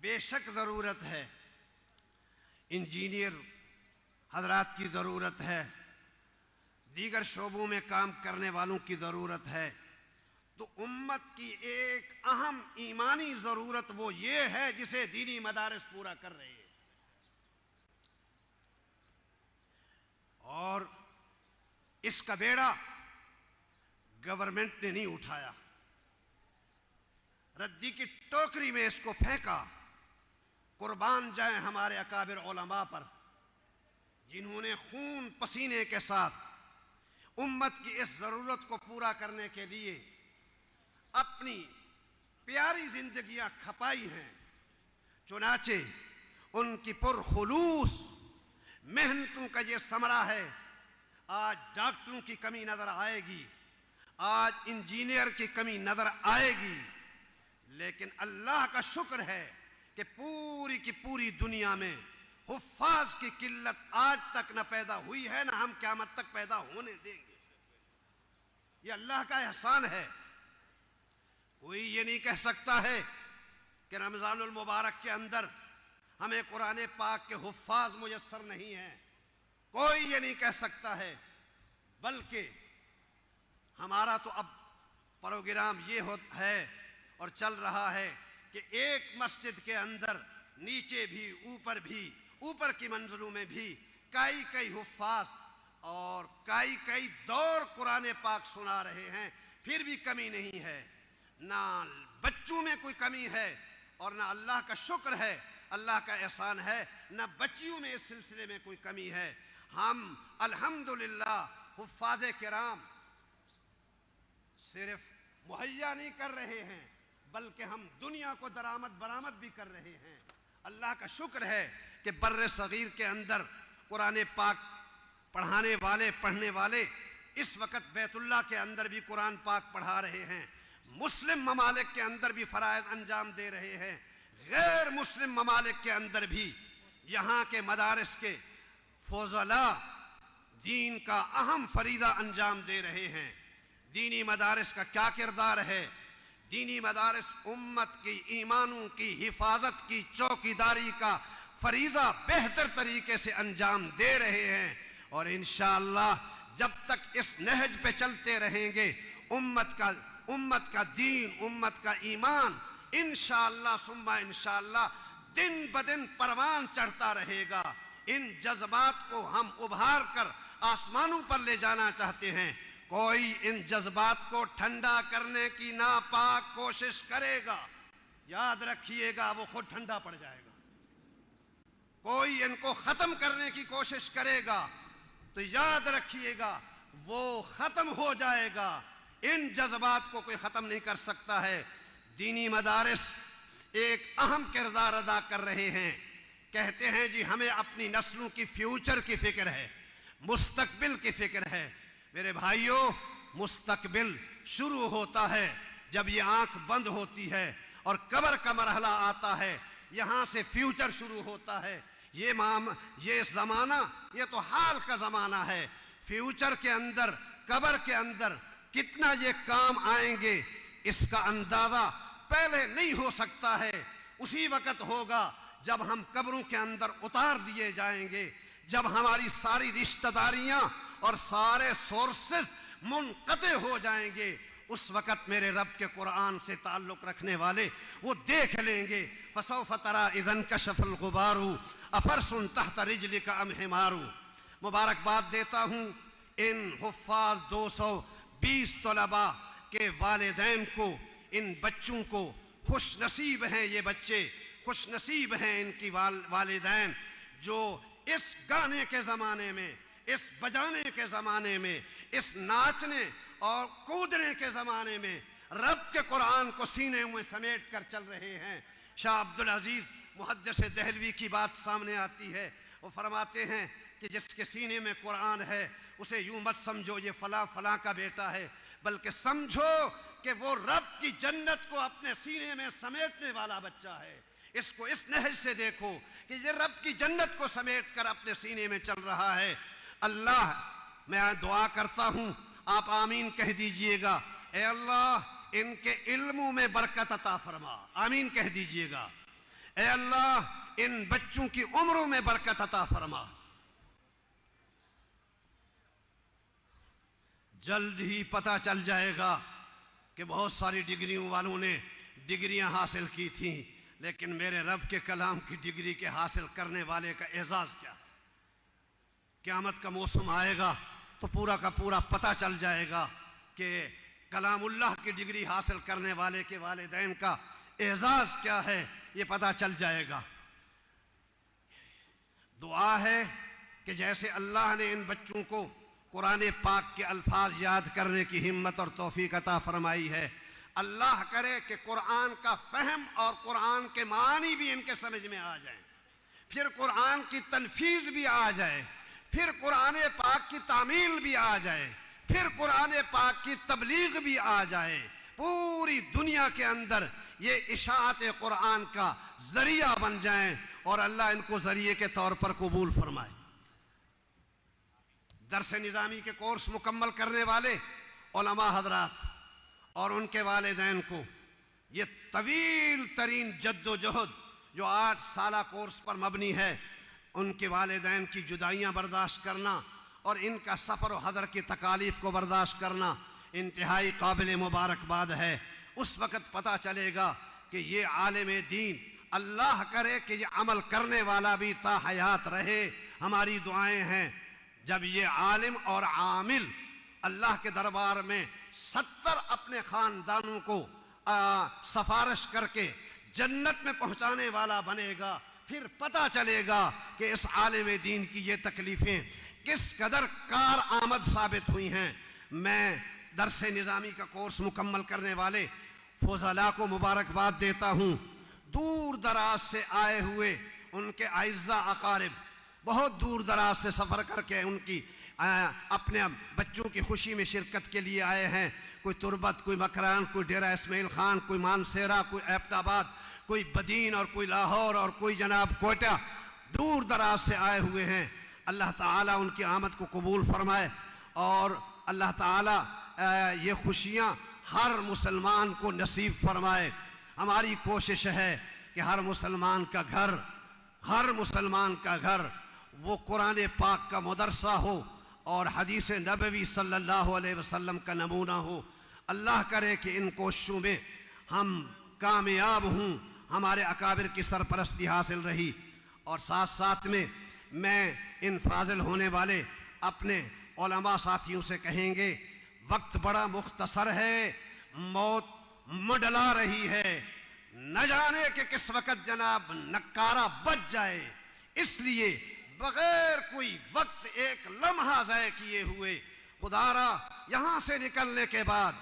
بے شک ضرورت ہے، انجینئر حضرات کی ضرورت ہے، دیگر شعبوں میں کام کرنے والوں کی ضرورت ہے، تو امت کی ایک اہم ایمانی ضرورت وہ یہ ہے جسے دینی مدارس پورا کر رہے ہیں۔ اور اس کا بیڑا گورنمنٹ نے نہیں اٹھایا، ردی کی ٹوکری میں اس کو پھینکا۔ قربان جائیں ہمارے اکابر علماء پر، جنہوں نے خون پسینے کے ساتھ امت کی اس ضرورت کو پورا کرنے کے لیے اپنی پیاری زندگیاں کھپائی ہیں۔ چنانچہ ان کی پرخلوص محنتوں کا یہ ثمرہ ہے۔ آج ڈاکٹروں کی کمی نظر آئے گی، آج انجینئر کی کمی نظر آئے گی، لیکن اللہ کا شکر ہے کہ پوری کی پوری دنیا میں حفاظ کی قلت آج تک نہ پیدا ہوئی ہے، نہ ہم قیامت تک پیدا ہونے دیں گے۔ یہ اللہ کا احسان ہے۔ کوئی یہ نہیں کہہ سکتا ہے کہ رمضان المبارک کے اندر ہمیں قرآن پاک کے حفاظ میسر نہیں ہیں، کوئی یہ نہیں کہہ سکتا ہے، بلکہ ہمارا تو اب پروگرام یہ ہے اور چل رہا ہے کہ ایک مسجد کے اندر نیچے بھی اوپر کی منزلوں میں بھی کئی حفاظ اور کئی دور قرآن پاک سنا رہے ہیں، پھر بھی کمی نہیں ہے، نہ بچوں میں کوئی کمی ہے اور نہ اللہ کا شکر ہے، اللہ کا احسان ہے، نہ بچیوں میں اس سلسلے میں کوئی کمی ہے۔ ہم الحمدللہ حفاظ کرام صرف مہیا نہیں کر رہے ہیں بلکہ ہم دنیا کو درآمد برآمد بھی کر رہے ہیں۔ اللہ کا شکر ہے کہ بر صغیر کے اندر قرآن پاک پڑھنے والے اس وقت بیت اللہ کے اندر بھی قرآن پاک پڑھا رہے ہیں، مسلم ممالک کے اندر بھی فرائض انجام دے رہے ہیں، غیر مسلم ممالک کے اندر بھی یہاں کے مدارس کے فضلاء دین کا اہم فریضہ انجام دے رہے ہیں۔ دینی مدارس کا کیا کردار ہے؟ دینی مدارس امت کی ایمانوں کی حفاظت کی چوکیداری کا فریضہ بہتر طریقے سے انجام دے رہے ہیں، اور انشاءاللہ جب تک اس نہج پہ چلتے رہیں گے امت کا دین، امت کا ایمان انشاءاللہ ثم انشاءاللہ دن بدن پروان چڑھتا رہے گا۔ ان جذبات کو ہم ابھار کر آسمانوں پر لے جانا چاہتے ہیں۔ کوئی ان جذبات کو ٹھنڈا کرنے کی ناپاک کوشش کرے گا، یاد رکھیے گا وہ خود ٹھنڈا پڑ جائے گا۔ کوئی ان کو ختم کرنے کی کوشش کرے گا تو یاد رکھیے گا وہ ختم ہو جائے گا۔ ان جذبات کو کوئی ختم نہیں کر سکتا ہے۔ دینی مدارس ایک اہم کردار ادا کر رہے ہیں۔ کہتے ہیں جی ہمیں اپنی نسلوں کی فیوچر کی فکر ہے، مستقبل کی فکر ہے۔ میرے بھائیوں، مستقبل شروع ہوتا ہے جب یہ آنکھ بند ہوتی ہے اور قبر کا مرحلہ آتا ہے، یہاں سے فیوچر شروع ہوتا ہے۔ یہ زمانہ یہ تو حال کا زمانہ ہے، فیوچر کے اندر، قبر کے اندر کتنا یہ کام آئیں گے اس کا اندازہ پہلے نہیں ہو سکتا ہے۔ اسی وقت ہوگا جب ہم قبروں کے اندر اتار دیے جائیں گے، جب ہماری ساری رشتہ داریاں اور سارے سورسز منقطع ہو جائیں گے، اس وقت میرے رب کے قرآن سے تعلق رکھنے والے وہ دیکھ لیں گے۔ فَسَوْفَ تَرَىٰ إِذَا انْكَشَفَ الْغُبَارُ أَفَرْسٌ تَحْتَ رِجْلِكَ أَمْ حِمَارُ۔ مبارکباد دیتا ہوں ان حفاظ 220 طلباء کے والدین کو، ان بچوں کو۔ خوش نصیب ہیں یہ بچے، خوش نصیب ہیں ان کی والدین جو اس گانے کے زمانے میں، اس بجانے کے زمانے میں، اس ناچنے اور کودنے کے زمانے میں رب کے قرآن کو سینے میں سمیٹ کر چل رہے ہیں۔ شاہ عبدالعزیز محدث دہلوی کی بات سامنے آتی ہے، وہ فرماتے ہیں کہ جس کے سینے میں قرآن ہے اسے یوں مت سمجھو یہ فلاں فلاں کا بیٹا ہے، بلکہ سمجھو کہ وہ رب کی جنت کو اپنے سینے میں سمیٹنے والا بچہ ہے۔ اس کو اس نہج سے دیکھو کہ یہ رب کی جنت کو سمیٹ کر اپنے سینے میں چل رہا ہے۔ اللہ، میں دعا کرتا ہوں، آپ آمین کہہ دیجئے گا، اے اللہ ان کے علموں میں برکت عطا فرما، آمین کہہ دیجئے گا۔ اے اللہ ان بچوں کی عمروں میں برکت عطا فرما۔ جلد ہی پتہ چل جائے گا کہ بہت ساری ڈگریوں والوں نے ڈگریاں حاصل کی تھیں، لیکن میرے رب کے کلام کی ڈگری کے حاصل کرنے والے کا اعزاز کیا ہے۔ قیامت کا موسم آئے گا تو پورا کا پورا پتہ چل جائے گا کہ کلام اللہ کی ڈگری حاصل کرنے والے کے والدین کا اعزاز کیا ہے، یہ پتہ چل جائے گا۔ دعا ہے کہ جیسے اللہ نے ان بچوں کو قرآن پاک کے الفاظ یاد کرنے کی ہمت اور توفیق عطا فرمائی ہے، اللہ کرے کہ قرآن کا فہم اور قرآن کے معنی بھی ان کے سمجھ میں آ جائیں، پھر قرآن کی تنفیذ بھی آ جائے، پھر قرآن پاک کی تعمیل بھی آ جائے، پھر قرآن پاک کی تبلیغ بھی آ جائے، پوری دنیا کے اندر یہ اشاعت قرآن کا ذریعہ بن جائیں اور اللہ ان کو ذریعے کے طور پر قبول فرمائے۔ درس نظامی کے کورس مکمل کرنے والے علماء حضرات اور ان کے والدین کو یہ طویل ترین جد و جہد جو 8 سالہ کورس پر مبنی ہے، ان کے والدین کی جدائیاں برداشت کرنا اور ان کا سفر و حضر کی تکالیف کو برداشت کرنا انتہائی قابل مبارکباد ہے۔ اس وقت پتہ چلے گا کہ یہ عالم دین، اللہ کرے کہ یہ عمل کرنے والا بھی تا حیات رہے، ہماری دعائیں ہیں۔ جب یہ عالم اور عامل اللہ کے دربار میں 70 اپنے خاندانوں کو سفارش کر کے جنت میں پہنچانے والا بنے گا، پھر پتہ چلے گا کہ اس عالم دین کی یہ تکلیفیں کس قدر کارآمد ثابت ہوئی ہیں۔ میں درس نظامی کا کورس مکمل کرنے والے فضلاء کو مبارکباد دیتا ہوں۔ دور دراز سے آئے ہوئے ان کے اعزاء اقارب بہت دور دراز سے سفر کر کے ان کی اپنے بچوں کی خوشی میں شرکت کے لیے آئے ہیں۔ کوئی تربت، کوئی مکران، کوئی ڈیرہ اسماعیل خان، کوئی مانسیرا، کوئی ایبٹ آباد، کوئی بدین اور کوئی لاہور اور کوئی جناب کوئٹہ، دور دراز سے آئے ہوئے ہیں۔ اللہ تعالیٰ ان کی آمد کو قبول فرمائے اور اللہ تعالیٰ یہ خوشیاں ہر مسلمان کو نصیب فرمائے۔ ہماری کوشش ہے کہ ہر مسلمان کا گھر وہ قرآن پاک کا مدرسہ ہو اور حدیث نبوی صلی اللہ علیہ وسلم کا نمونہ ہو۔ اللہ کرے کہ ان کوششوں میں ہم کامیاب ہوں، ہمارے اکابر کی سرپرستی حاصل رہی۔ اور ساتھ ساتھ میں ان فاضل ہونے والے اپنے علماء ساتھیوں سے کہیں گے، وقت بڑا مختصر ہے، موت مڈلا رہی ہے، نہ جانے کہ کس وقت جناب نکارہ بچ جائے، اس لیے بغیر کوئی وقت ایک لمحہ ضائع کیے ہوئے خدا را یہاں سے نکلنے کے بعد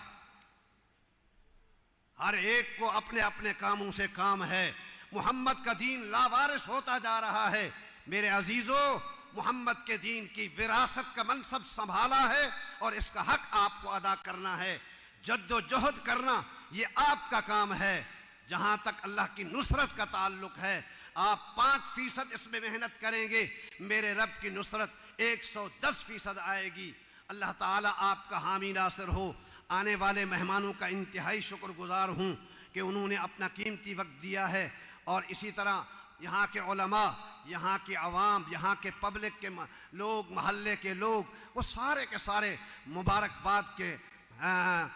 ہر ایک کو اپنے اپنے کاموں سے کام ہے۔ محمد کا دین لاوارث ہوتا جا رہا ہے۔ میرے عزیزو، محمد کے دین کی وراثت کا منصب سنبھالا ہے اور اس کا حق آپ کو ادا کرنا ہے۔ جد و جہد کرنا یہ آپ کا کام ہے۔ جہاں تک اللہ کی نصرت کا تعلق ہے، آپ 5% اس میں محنت کریں گے، میرے رب کی نصرت 110% آئے گی۔ اللہ تعالیٰ آپ کا حامی ناصر ہو۔ آنے والے مہمانوں کا انتہائی شکر گزار ہوں کہ انہوں نے اپنا قیمتی وقت دیا ہے، اور اسی طرح یہاں کے علماء، یہاں کی عوام، یہاں کے پبلک کے لوگ، محلے کے لوگ، وہ سارے کے سارے مبارکباد کے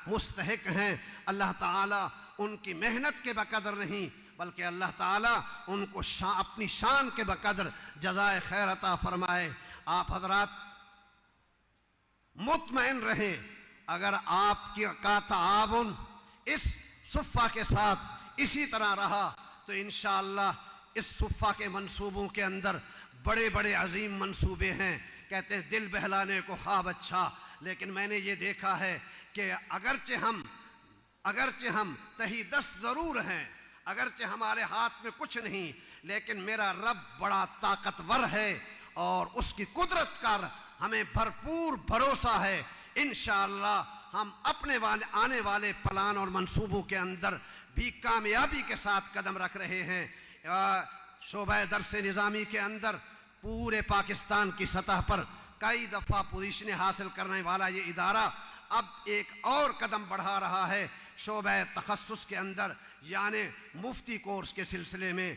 مستحق ہیں۔ اللہ تعالیٰ ان کی محنت کے بقدر نہیں بلکہ اللہ تعالیٰ ان کو اپنی شان کے بقدر جزائے خیر عطا فرمائے۔ آپ حضرات مطمئن رہیں، اگر آپ کا تعاون اس صفہ کے ساتھ اسی طرح رہا تو انشاءاللہ اس صفہ کے منصوبوں کے اندر بڑے بڑے عظیم منصوبے ہیں۔ کہتے ہیں دل بہلانے کو خواب اچھا، لیکن میں نے یہ دیکھا ہے کہ اگرچہ ہم تہی دست ضرور ہیں، اگرچہ ہمارے ہاتھ میں کچھ نہیں، لیکن میرا رب بڑا طاقتور ہے اور اس کی قدرت کا ہمیں بھرپور بھروسہ ہے۔ انشاءاللہ ہم اپنے آنے والے پلان اور منصوبوں کے اندر بھی کامیابی کے ساتھ قدم رکھ رہے ہیں۔ شعبہ درس نظامی کے اندر پورے پاکستان کی سطح پر کئی دفعہ پوزیشنیں حاصل کرنے والا یہ ادارہ اب ایک اور قدم بڑھا رہا ہے شعبہ تخصص کے اندر، یعنی مفتی کورس کے سلسلے میں۔